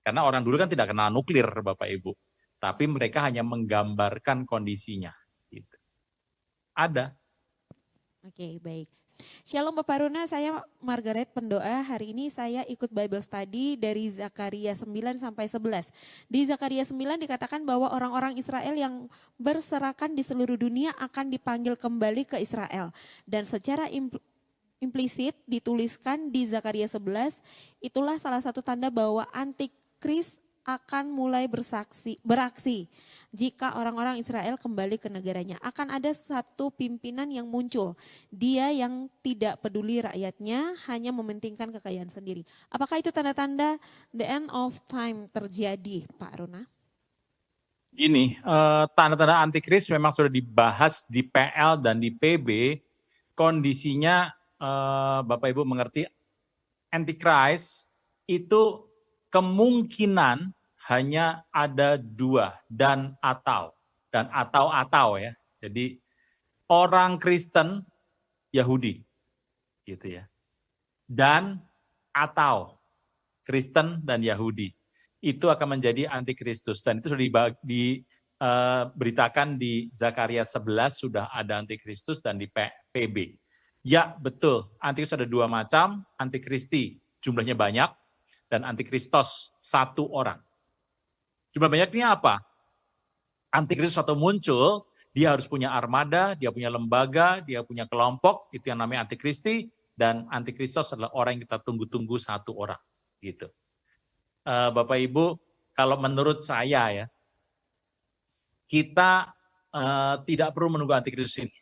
Karena orang dulu kan tidak kenal nuklir, Bapak Ibu. Tapi mereka hanya menggambarkan kondisinya. Gitu. Ada. Oke, baik. Shalom Bapak Aruna, saya Margaret pendoa. Hari ini saya ikut Bible Study dari Zakaria 9 sampai 11. Di Zakaria 9 dikatakan bahwa orang-orang Israel yang berserakan di seluruh dunia akan dipanggil kembali ke Israel. Dan secara implisit dituliskan di Zakaria 11, itulah salah satu tanda bahwa Antikris akan mulai beraksi jika orang-orang Israel kembali ke negaranya. Akan ada satu pimpinan yang muncul, dia yang tidak peduli rakyatnya, hanya mementingkan kekayaan sendiri. Apakah itu tanda-tanda the end of time terjadi, Pak Aruna? Ini tanda-tanda antikris memang sudah dibahas di PL dan di PB. Kondisinya Bapak Ibu mengerti, antikris itu kemungkinan hanya ada dua, dan atau ya. Jadi orang Kristen Yahudi gitu ya. Dan atau Kristen dan Yahudi itu akan menjadi antikristus, dan itu sudah diberitakan di Zakaria 11 sudah ada antikristus dan di PB. Ya, betul. Antikristus ada dua macam, antikristi jumlahnya banyak dan antikristos satu orang. Jumlah banyaknya apa? Antikristus atau muncul, dia harus punya armada, dia punya lembaga, dia punya kelompok, itu yang namanya antikristi, dan antikristos adalah orang yang kita tunggu-tunggu satu orang. Gitu. Bapak Ibu, kalau menurut saya ya, kita tidak perlu menunggu antikristus ini.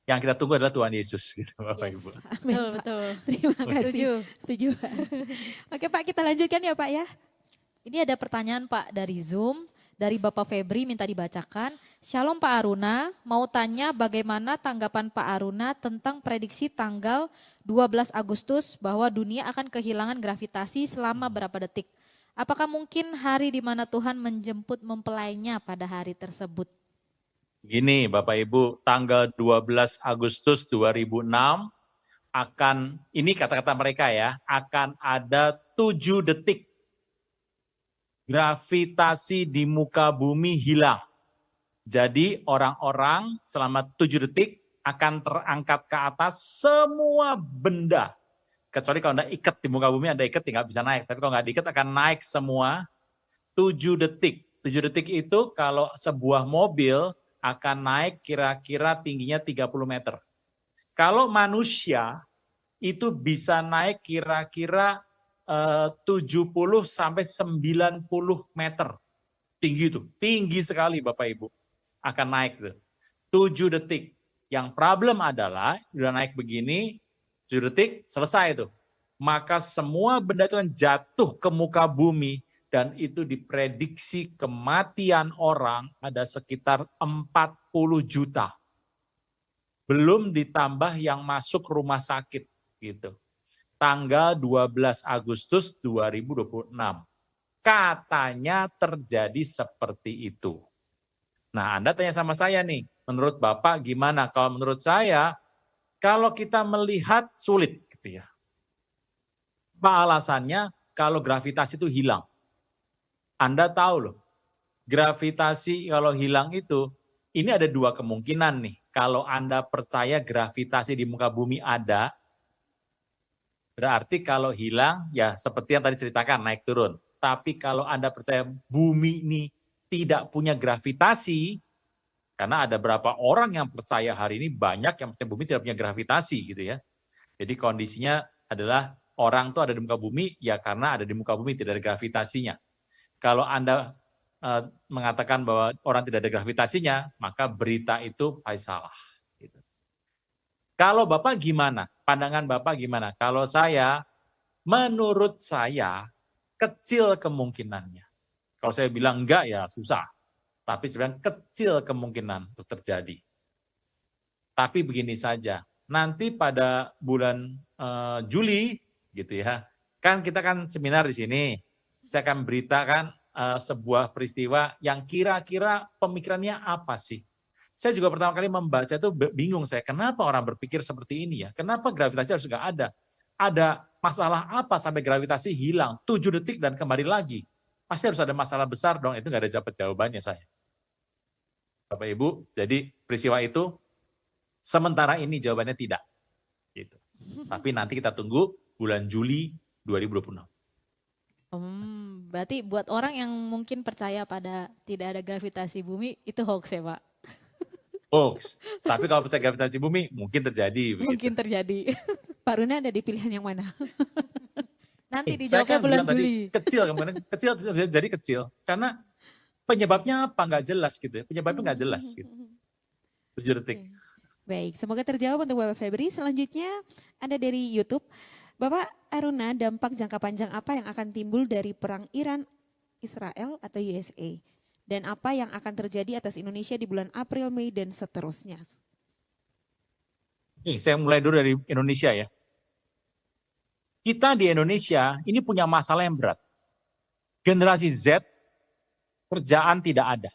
Yang kita tunggu adalah Tuhan Yesus, gitu, Bapak Ibu. Amin, betul. Terima kasih. Setuju. Oke Pak, kita lanjutkan ya Pak ya. Ini ada pertanyaan Pak dari Zoom, dari Bapak Febri minta dibacakan. Shalom Pak Aruna, mau tanya bagaimana tanggapan Pak Aruna tentang prediksi tanggal 12 Agustus bahwa dunia akan kehilangan gravitasi selama berapa detik. Apakah mungkin hari di mana Tuhan menjemput mempelainya pada hari tersebut? Gini Bapak Ibu, tanggal 12 Agustus 2006 akan, ini kata-kata mereka ya, akan ada 7 detik gravitasi di muka bumi hilang. Jadi orang-orang selama 7 detik akan terangkat ke atas semua benda. Kecuali kalau Anda ikat di muka bumi, Anda ikat nggak bisa naik. Tapi kalau nggak diikat akan naik semua 7 detik. 7 detik itu kalau sebuah mobil akan naik kira-kira tingginya 30 meter. Kalau manusia itu bisa naik kira-kira 70 sampai 90 meter. Tinggi itu, tinggi sekali Bapak Ibu. Akan naik tuh. 7 detik. Yang problem adalah udah naik begini, 7 detik selesai itu. Maka semua benda itu kan jatuh ke muka bumi dan itu diprediksi kematian orang ada sekitar 40 juta. Belum ditambah yang masuk rumah sakit gitu. Tanggal 12 Agustus 2026. Katanya terjadi seperti itu. Nah, Anda tanya sama saya nih, menurut Bapak gimana? Kalau menurut saya, kalau kita melihat sulit gitu ya. Apa alasannya? Kalau gravitasi itu hilang. Anda tahu loh, gravitasi kalau hilang itu, ini ada 2 kemungkinan nih. Kalau Anda percaya gravitasi di muka bumi ada, berarti kalau hilang, ya seperti yang tadi ceritakan, naik turun. Tapi kalau Anda percaya bumi ini tidak punya gravitasi, karena ada berapa orang yang percaya hari ini banyak yang percaya bumi tidak punya gravitasi gitu ya. Jadi kondisinya adalah orang tuh ada di muka bumi ya karena ada di muka bumi tidak ada gravitasinya. Kalau Anda mengatakan bahwa orang tidak ada gravitasinya, maka berita itu pasti salah. Gitu. Kalau Bapak gimana? Pandangan Bapak gimana? Kalau saya, menurut saya kecil kemungkinannya. Kalau saya bilang enggak ya susah. Tapi sebenarnya kecil kemungkinan untuk terjadi. Tapi begini saja, nanti pada bulan Juli gitu ya, kan kita kan seminar di sini, saya akan beritakan sebuah peristiwa yang kira-kira pemikirannya apa sih. Saya juga pertama kali membaca itu bingung saya, kenapa orang berpikir seperti ini ya, kenapa gravitasi harus nggak ada? Ada masalah apa sampai gravitasi hilang 7 detik dan kembali lagi? Pasti harus ada masalah besar dong, itu nggak ada jawabannya saya. Bapak Ibu, jadi peristiwa itu sementara ini jawabannya tidak. Gitu. Tapi nanti kita tunggu bulan Juli 2026. Berarti buat orang yang mungkin percaya pada tidak ada gravitasi bumi, itu hoax ya Pak? Hoax. Tapi kalau percaya gravitasi bumi, mungkin terjadi. Mungkin terjadi. Pak Runa ada di pilihan yang mana? Nanti dijawabnya bulan Juli. Kecil, jadi kecil. Karena penyebabnya apa nggak jelas gitu ya. Penyebabnya nggak jelas gitu. 7 detik. Baik, semoga terjawab untuk Bapak Febri. Selanjutnya ada dari YouTube. Bapak Aruna, dampak jangka panjang apa yang akan timbul dari perang Iran, Israel atau USA? Dan apa yang akan terjadi atas Indonesia di bulan April, Mei, dan seterusnya? Nih, saya mulai dulu dari Indonesia ya. Kita di Indonesia ini punya masalah yang berat. Generasi Z, kerjaan tidak ada.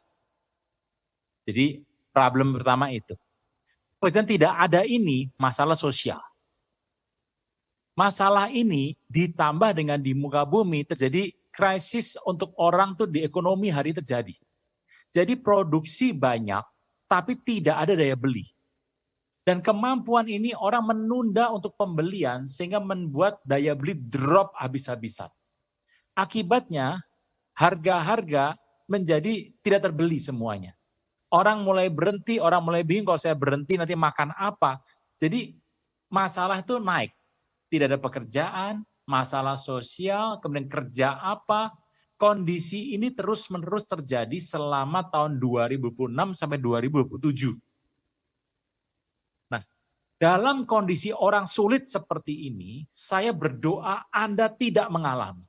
Jadi problem pertama itu. Pekerjaan tidak ada ini masalah sosial. Masalah ini ditambah dengan di muka bumi terjadi krisis untuk orang tuh di ekonomi hari terjadi. Jadi produksi banyak tapi tidak ada daya beli. Dan kemampuan ini orang menunda untuk pembelian sehingga membuat daya beli drop habis-habisan. Akibatnya harga-harga menjadi tidak terbeli semuanya. Orang mulai berhenti, orang mulai bingung kalau saya berhenti nanti makan apa. Jadi masalah itu naik. Tidak ada pekerjaan, masalah sosial, kemudian kerja apa. Kondisi ini terus-menerus terjadi selama tahun 2026 sampai 2027. Nah, dalam kondisi orang sulit seperti ini, saya berdoa Anda tidak mengalami.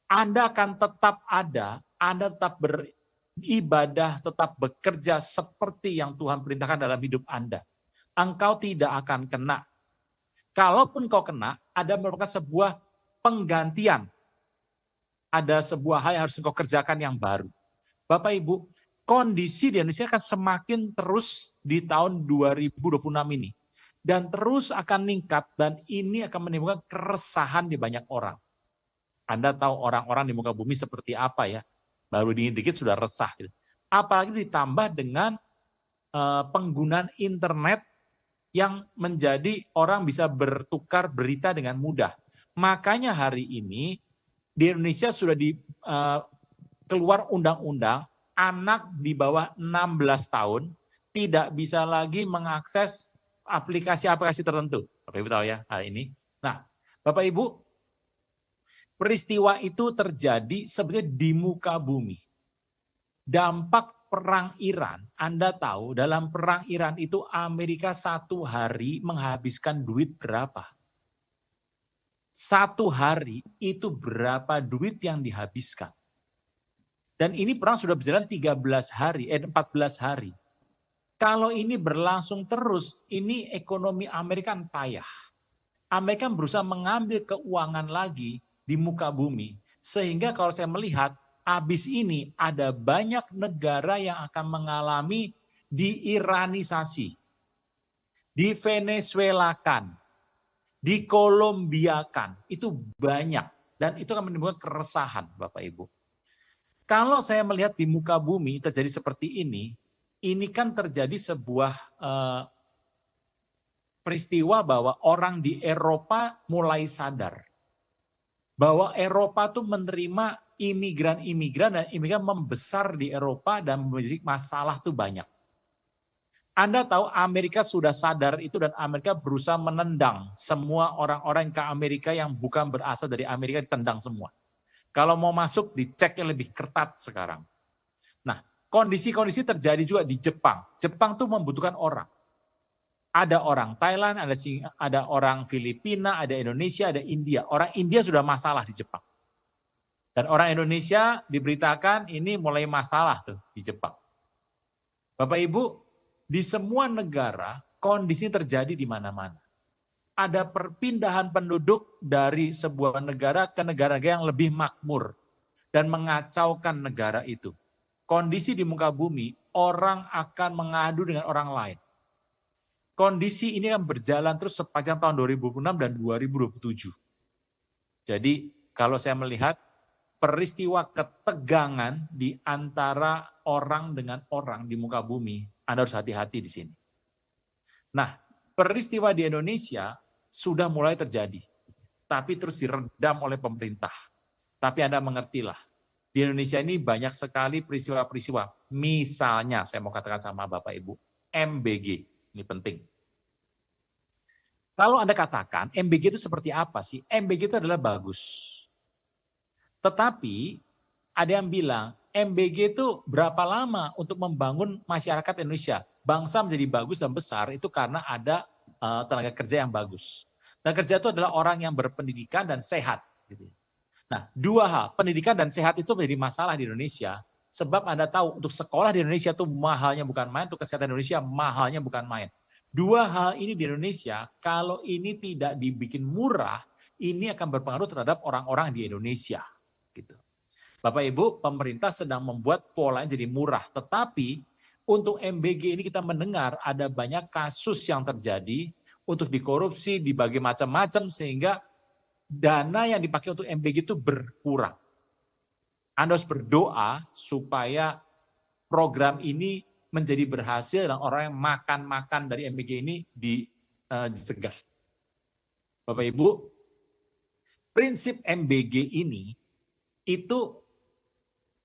Anda akan tetap ada, Anda tetap beribadah, tetap bekerja seperti yang Tuhan perintahkan dalam hidup Anda. Engkau tidak akan kena. Kalaupun kau kena, ada merupakan sebuah penggantian. Ada sebuah hal yang harus engkau kerjakan yang baru. Bapak Ibu, kondisi di Indonesia akan semakin terus di tahun 2026 ini. Dan terus akan meningkat dan ini akan menimbulkan keresahan di banyak orang. Anda tahu orang-orang di muka bumi seperti apa ya. Baru dikit sudah resah. Gitu. Apalagi ditambah dengan penggunaan internet yang menjadi orang bisa bertukar berita dengan mudah. Makanya hari ini di Indonesia sudah keluar undang-undang anak di bawah 16 tahun tidak bisa lagi mengakses aplikasi-aplikasi tertentu. Bapak Ibu tahu ya hal ini. Nah, Bapak Ibu, peristiwa itu terjadi sebenarnya di muka bumi. Dampak perang Iran, Anda tahu dalam perang Iran itu Amerika satu hari menghabiskan duit berapa? Satu hari itu berapa duit yang dihabiskan? Dan ini perang sudah berjalan 14 hari. Kalau ini berlangsung terus, ini ekonomi Amerika payah. Amerika berusaha mengambil keuangan lagi di muka bumi. Sehingga kalau saya melihat, habis ini ada banyak negara yang akan mengalami diiranisasi, divenezuelakan, dikolombiakan. Itu banyak. Dan itu akan menimbulkan keresahan, Bapak Ibu. Kalau saya melihat di muka bumi terjadi seperti ini kan terjadi sebuah peristiwa bahwa orang di Eropa mulai sadar bahwa Eropa tuh menerima imigran-imigran dan imigran membesar di Eropa dan menjadi masalah tuh banyak. Anda tahu Amerika sudah sadar itu dan Amerika berusaha menendang semua orang-orang ke Amerika yang bukan berasal dari Amerika, ditendang semua. Kalau mau masuk diceknya lebih ketat sekarang. Nah, kondisi-kondisi terjadi juga di Jepang. Jepang tuh membutuhkan orang. Ada orang Thailand, ada orang Filipina, ada Indonesia, ada India. Orang India sudah masalah di Jepang. Dan orang Indonesia diberitakan ini mulai masalah tuh di Jepang. Bapak Ibu, di semua negara kondisi terjadi di mana-mana. Ada perpindahan penduduk dari sebuah negara ke negara yang lebih makmur dan mengacaukan negara itu. Kondisi di muka bumi, orang akan mengadu dengan orang lain. Kondisi ini akan berjalan terus sepanjang tahun 2006 dan 2027. Jadi kalau saya melihat peristiwa ketegangan di antara orang dengan orang di muka bumi, Anda harus hati-hati di sini. Nah, peristiwa di Indonesia sudah mulai terjadi, tapi terus diredam oleh pemerintah. Tapi Anda mengertilah, di Indonesia ini banyak sekali peristiwa-peristiwa. Misalnya, saya mau katakan sama Bapak Ibu, MBG. Ini penting. Kalau Anda katakan, MBG itu seperti apa sih? MBG itu adalah bagus. Tetapi, ada yang bilang, MBG itu berapa lama untuk membangun masyarakat Indonesia? Bangsa menjadi bagus dan besar itu karena ada tenaga kerja yang bagus. Tenaga kerja itu adalah orang yang berpendidikan dan sehat. Gitu. Nah, dua hal, pendidikan dan sehat itu menjadi masalah di Indonesia, sebab Anda tahu untuk sekolah di Indonesia itu mahalnya bukan main, untuk kesehatan Indonesia mahalnya bukan main. Dua hal ini di Indonesia, kalau ini tidak dibikin murah, ini akan berpengaruh terhadap orang-orang di Indonesia. Gitu. Bapak Ibu, pemerintah sedang membuat polanya jadi murah, tetapi untuk MBG ini kita mendengar ada banyak kasus yang terjadi untuk dikorupsi, dibagi macam-macam, sehingga dana yang dipakai untuk MBG itu berkurang. Anda harus berdoa supaya program ini menjadi berhasil dan orang yang makan-makan dari MBG ini dicegah. Bapak Ibu, prinsip MBG ini itu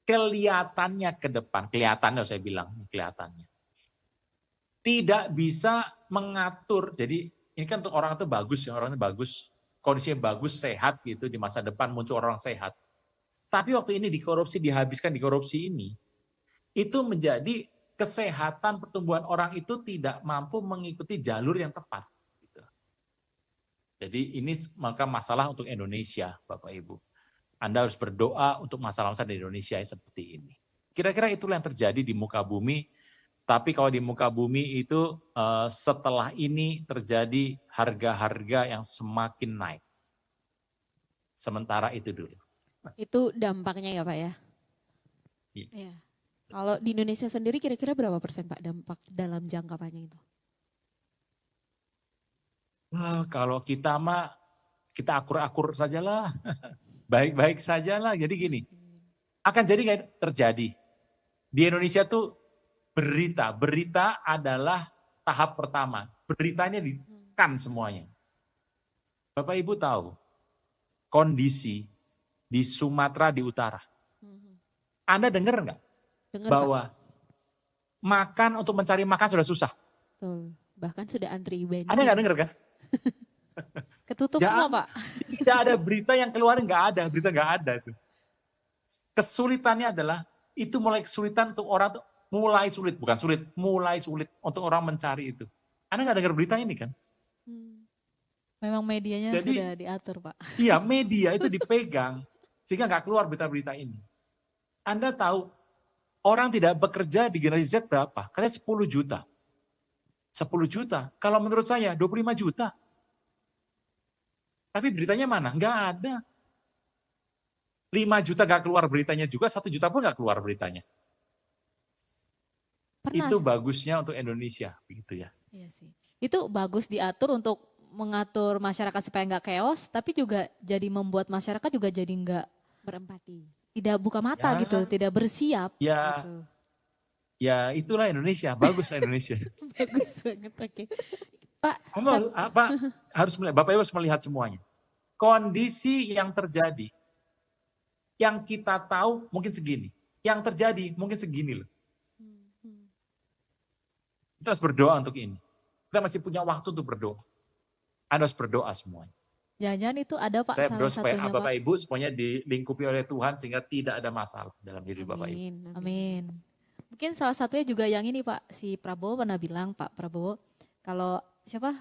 kelihatannya ke depan, kelihatannya saya bilang, kelihatannya. Tidak bisa mengatur, jadi ini kan untuk orang itu bagus, ya orangnya bagus, kondisinya bagus, sehat gitu, di masa depan muncul orang sehat. Tapi waktu ini dihabiskan di korupsi ini, itu menjadi kesehatan pertumbuhan orang itu tidak mampu mengikuti jalur yang tepat. Gitu. Jadi ini maka masalah untuk Indonesia, Bapak Ibu. Anda harus berdoa untuk masalah-masalah di Indonesia seperti ini. Kira-kira itulah yang terjadi di muka bumi. Tapi kalau di muka bumi itu setelah ini terjadi harga-harga yang semakin naik. Sementara itu dulu. Itu dampaknya ya Pak ya? Iya. Kalau di Indonesia sendiri kira-kira berapa persen Pak dampak dalam jangka panjang itu? Kalau kita mah, kita akur-akur sajalah. Baik-baik sajalah. Jadi gini, akan jadi kayak terjadi. Di Indonesia tuh berita adalah tahap pertama. Beritanya dikan semuanya. Bapak Ibu tahu, kondisi di Sumatera di utara. Anda dengar nggak? Dengar, Pak. bahwa makan untuk mencari makan sudah susah. Betul. Bahkan sudah antri bensin. Anda nggak dengar kan? Ketutup Ya, semua Pak. Tidak ada berita yang keluar, berita nggak ada tuh. Kesulitannya adalah itu mulai kesulitan untuk orang tuh mulai sulit untuk orang mencari itu. Anda nggak dengar berita ini kan? Memang medianya Jadi, sudah diatur Pak. Iya, media itu dipegang sehingga nggak keluar berita-berita ini. Anda tahu orang tidak bekerja di generasi Z berapa? Katanya 10 juta. 10 juta. Kalau menurut saya 25 juta. Tapi beritanya mana? Nggak ada. 5 juta nggak keluar beritanya juga, 1 juta pun nggak keluar beritanya. Pernah. Itu bagusnya untuk Indonesia, begitu ya. Iya sih. Itu bagus diatur untuk mengatur masyarakat supaya nggak chaos, tapi juga jadi membuat masyarakat juga jadi nggak berempati. Tidak buka mata Ya. gitu, tidak bersiap. Ya, Gitu. ya itulah Indonesia, baguslah Indonesia. Bagus banget, oke. Pak, harus melihat, Bapak Ibu harus melihat semuanya. Kondisi yang terjadi, yang kita tahu mungkin segini, yang terjadi mungkin segini loh. Kita harus berdoa untuk ini. Kita masih punya waktu untuk berdoa. Anda harus berdoa semuanya. Jangan-jangan itu ada Pak Saya salah berdoa supaya satunya Bapak Pak. Ibu semuanya dilingkupi oleh Tuhan sehingga tidak ada masalah dalam hidup Bapak Ibu. amin. Amin. Mungkin salah satunya juga yang ini Pak, si Prabowo pernah bilang Pak Prabowo, kalau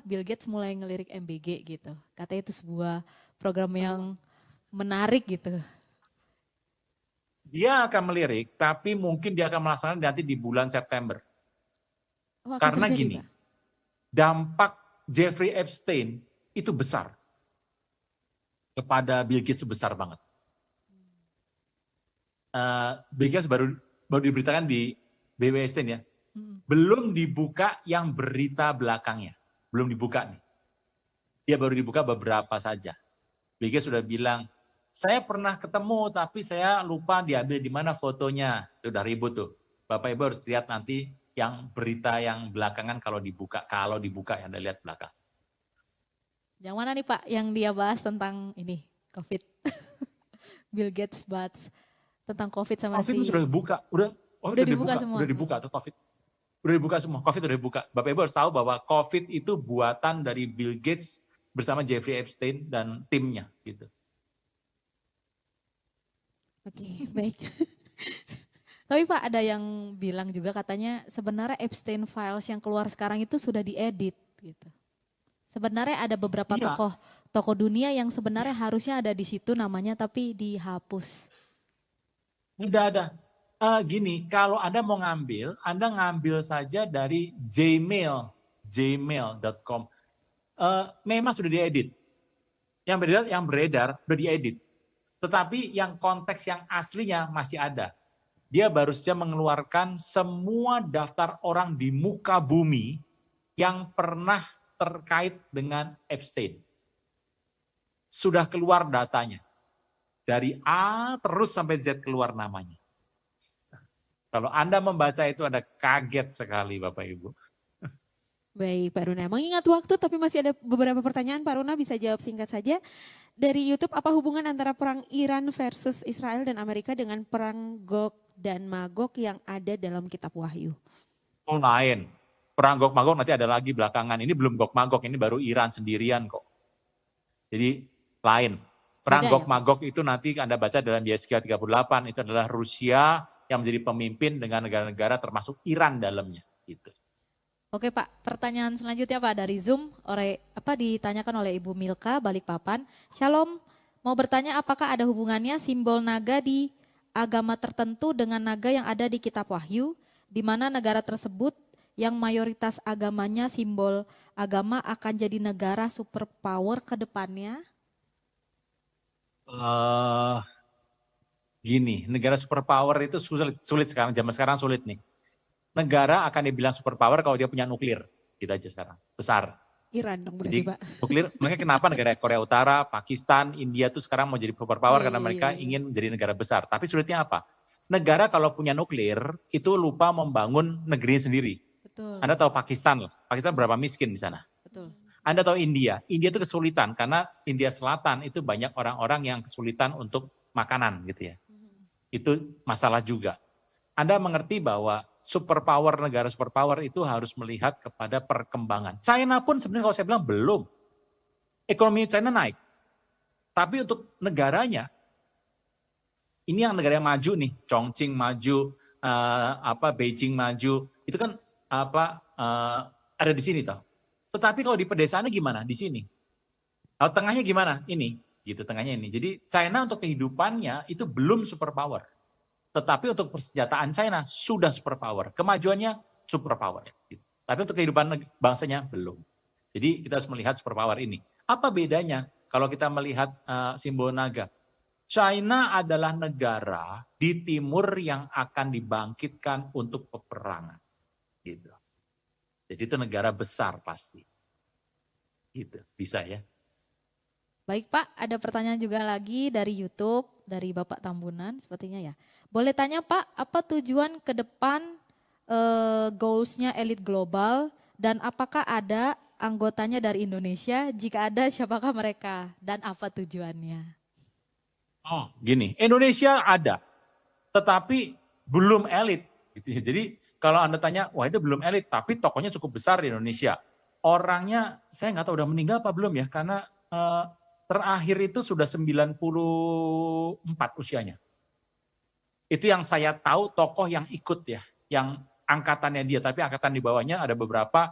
Bill Gates mulai ngelirik MBG gitu. Katanya itu sebuah program yang menarik gitu. Dia akan melirik, tapi mungkin dia akan melaksanakan nanti di bulan September. Oh, akan Karena terjadi, gini, Pak? dampak Jeffrey Epstein itu besar. Kepada Bill Gates itu besar banget. Bill Gates baru diberitakan di BW Epstein ya. Belum dibuka yang berita belakangnya. Belum dibuka nih. Dia baru dibuka beberapa saja. Bill Gates sudah bilang, saya pernah ketemu tapi saya lupa diambil di mana fotonya. Itu udah ribut tuh. Bapak Ibu harus lihat nanti yang berita yang belakangan kalau dibuka yang Anda lihat belakang. Yang mana nih Pak yang dia bahas tentang ini, COVID. Bill Gates bahas tentang COVID sama COVID si... itu sudah dibuka, udah dibuka semua. Udah dibuka tuh COVID. Udah dibuka semua, COVID udah dibuka. Bapak Ibu harus tahu bahwa COVID itu buatan dari Bill Gates bersama Jeffrey Epstein dan timnya gitu. Oke, baik. Tapi Pak ada yang bilang juga katanya sebenarnya Epstein Files yang keluar sekarang itu sudah diedit gitu. Sebenarnya ada beberapa Iya. tokoh dunia yang sebenarnya harusnya ada di situ namanya tapi dihapus. Udah ada. Gini, kalau Anda mau ngambil, Anda ngambil saja dari gmail.com. Memang sudah diedit. Yang beredar sudah diedit. Tetapi yang konteks yang aslinya masih ada. Dia baru saja mengeluarkan semua daftar orang di muka bumi yang pernah terkait dengan Epstein. Sudah keluar datanya. Dari A terus sampai Z keluar namanya. Kalau Anda membaca itu Anda kaget sekali Bapak Ibu. Baik Pak Runa, mengingat waktu tapi masih ada beberapa pertanyaan Pak Runa bisa jawab singkat saja. Dari YouTube, apa hubungan antara perang Iran versus Israel dan Amerika dengan perang Gog dan Magog yang ada dalam kitab Wahyu? Oh lain, perang Gog Magog nanti ada lagi belakangan. Ini belum Gog Magog, ini baru Iran sendirian kok. Jadi lain. Perang Beda Gog ya, Magog itu nanti Anda baca dalam Yesaya 38, itu adalah Rusia yang menjadi pemimpin dengan negara-negara termasuk Iran dalamnya. Gitu. Oke Pak, pertanyaan selanjutnya Pak dari Zoom, ditanyakan oleh Ibu Milka Balikpapan. Shalom, mau bertanya apakah ada hubungannya simbol naga di agama tertentu dengan naga yang ada di kitab Wahyu, di mana negara tersebut yang mayoritas agamanya simbol agama akan jadi negara superpower ke depannya? Gini, negara superpower itu sulit sekarang, zaman sekarang sulit nih. Negara akan dibilang superpower kalau dia punya nuklir, gitu aja sekarang, besar. Iran dong berarti Jadi Pak. nuklir, makanya kenapa negara Korea Utara, Pakistan, India tuh sekarang mau jadi superpower Iya, karena iya, mereka iya. ingin menjadi negara besar. Tapi sulitnya apa? Negara kalau punya nuklir itu lupa membangun negeri sendiri. Betul, Anda tahu Pakistan lah, Pakistan berapa miskin di sana. betul. Anda tahu India itu kesulitan karena India Selatan itu banyak orang-orang yang kesulitan untuk makanan gitu ya. Itu masalah juga. Anda mengerti bahwa negara superpower itu harus melihat kepada perkembangan. China pun sebenarnya kalau saya bilang belum. Ekonomi China naik. Tapi untuk negaranya, ini yang negara yang maju nih, Chongqing maju, Beijing maju, itu kan ada di sini toh. Tetapi kalau di pedesaannya gimana? Di sini. Kalau tengahnya gimana? Ini, gitu tengahnya ini. Jadi China untuk kehidupannya itu belum superpower. Tetapi untuk persenjataan China sudah superpower. Kemajuannya superpower. Gitu. Tapi untuk kehidupan bangsanya belum. Jadi kita harus melihat superpower ini. Apa bedanya kalau kita melihat simbol naga? China adalah negara di timur yang akan dibangkitkan untuk peperangan. Gitu. Jadi itu negara besar pasti. Gitu, bisa ya. Baik Pak, ada pertanyaan juga lagi dari YouTube, dari Bapak Tambunan sepertinya ya. Boleh tanya Pak, apa tujuan ke depan goals-nya elit global dan apakah ada anggotanya dari Indonesia? Jika ada, siapakah mereka dan apa tujuannya? Oh, gini, Indonesia ada, tetapi belum elit. Gitu ya. Jadi kalau Anda tanya, wah itu belum elit, tapi tokohnya cukup besar di Indonesia. Orangnya, saya nggak tahu udah meninggal apa belum ya, karena terakhir itu sudah 94 usianya. Itu yang saya tahu tokoh yang ikut ya, yang angkatannya dia, tapi angkatan di bawahnya ada beberapa,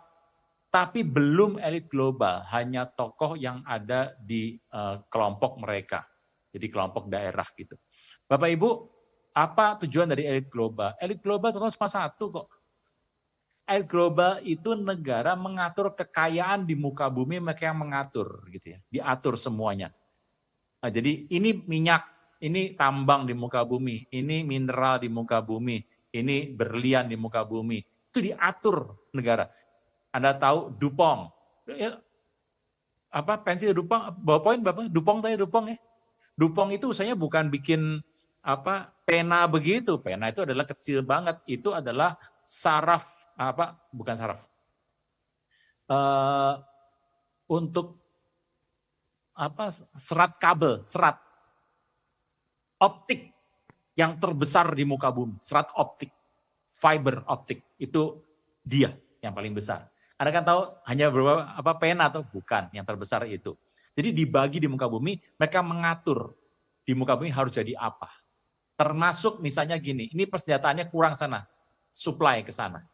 tapi belum elit global, hanya tokoh yang ada di kelompok mereka, jadi kelompok daerah gitu. Bapak Ibu, apa tujuan dari elit global? Elit global cuma satu kok. Elit global itu negara mengatur kekayaan di muka bumi, mereka yang mengatur gitu ya, diatur semuanya. Nah, jadi ini minyak, ini tambang di muka bumi, ini mineral di muka bumi, ini berlian di muka bumi, itu diatur negara. Anda tahu DuPont, pensil DuPont, bawa poin Bapak, DuPont tanya DuPont ya. DuPont itu usahanya bukan bikin pena begitu, pena itu adalah kecil banget, itu adalah saraf bukan saraf. Untuk serat kabel, serat optik yang terbesar di muka bumi, serat optik, fiber optik, itu dia yang paling besar. Anda kan tahu hanya beberapa pena atau bukan, yang terbesar itu. Jadi dibagi di muka bumi, mereka mengatur di muka bumi harus jadi apa. Termasuk misalnya gini, ini persenjataannya kurang sana, supply ke sana.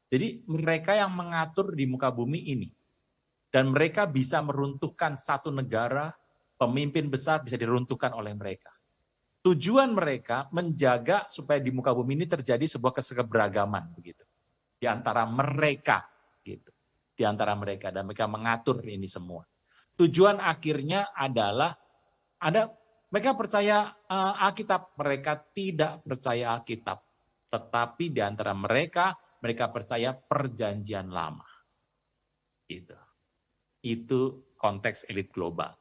Jadi mereka yang mengatur di muka bumi ini. Dan mereka bisa meruntuhkan satu negara, pemimpin besar bisa diruntuhkan oleh mereka. Tujuan mereka menjaga supaya di muka bumi ini terjadi sebuah keseberagaman begitu. Di antara mereka gitu. Di antara mereka dan mereka mengatur ini semua. Tujuan akhirnya adalah mereka percaya Alkitab, mereka tidak percaya Alkitab. Tetapi di antara mereka percaya perjanjian lama. Itu konteks elit global.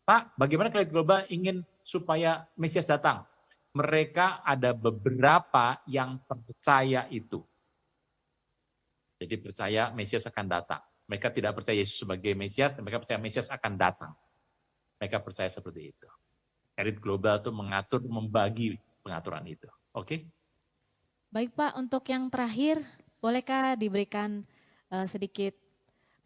Pak, bagaimana elit global ingin supaya Mesias datang? Mereka ada beberapa yang percaya itu. Jadi percaya Mesias akan datang. Mereka tidak percaya Yesus sebagai Mesias, mereka percaya Mesias akan datang. Mereka percaya seperti itu. Elit global itu mengatur, membagi pengaturan itu. Oke? Baik Pak, untuk yang terakhir, bolehkah diberikan sedikit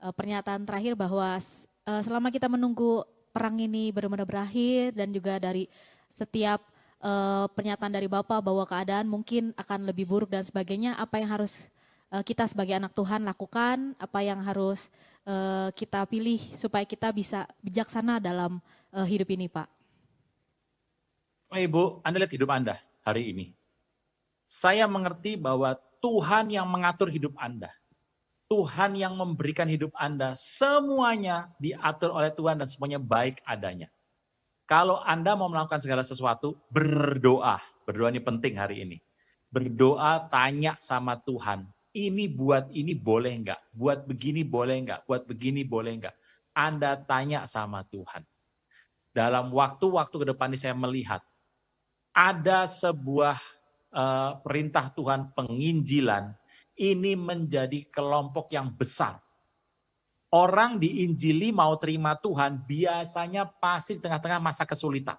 pernyataan terakhir bahwa selama kita menunggu perang ini benar-benar berakhir dan juga dari setiap pernyataan dari Bapak bahwa keadaan mungkin akan lebih buruk dan sebagainya, apa yang harus kita sebagai anak Tuhan lakukan, apa yang harus kita pilih supaya kita bisa bijaksana dalam hidup ini Pak? Pak Ibu, Anda lihat hidup Anda hari ini. Saya mengerti bahwa Tuhan yang mengatur hidup Anda. Tuhan yang memberikan hidup Anda, semuanya diatur oleh Tuhan dan semuanya baik adanya. Kalau Anda mau melakukan segala sesuatu, berdoa. Berdoa ini penting hari ini. Berdoa, tanya sama Tuhan. Ini buat ini boleh enggak? Buat begini boleh enggak? Buat begini boleh enggak? Anda tanya sama Tuhan. Dalam waktu-waktu ke depan ini saya melihat, ada sebuah perintah Tuhan penginjilan, ini menjadi kelompok yang besar. Orang diinjili mau terima Tuhan biasanya pasti di tengah-tengah masa kesulitan.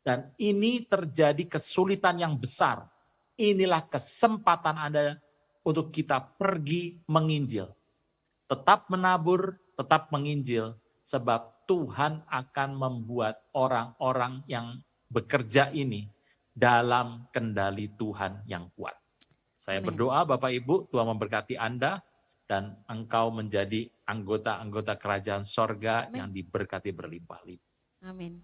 Dan ini terjadi kesulitan yang besar. inilah kesempatan Anda untuk kita pergi menginjil. Tetap menabur, tetap menginjil, sebab Tuhan akan membuat orang-orang yang bekerja ini dalam kendali Tuhan yang kuat. Saya Amin. berdoa Bapak Ibu, Tuhan memberkati Anda, dan engkau menjadi anggota-anggota kerajaan sorga Amin. yang diberkati berlimpah-limpah. Amin.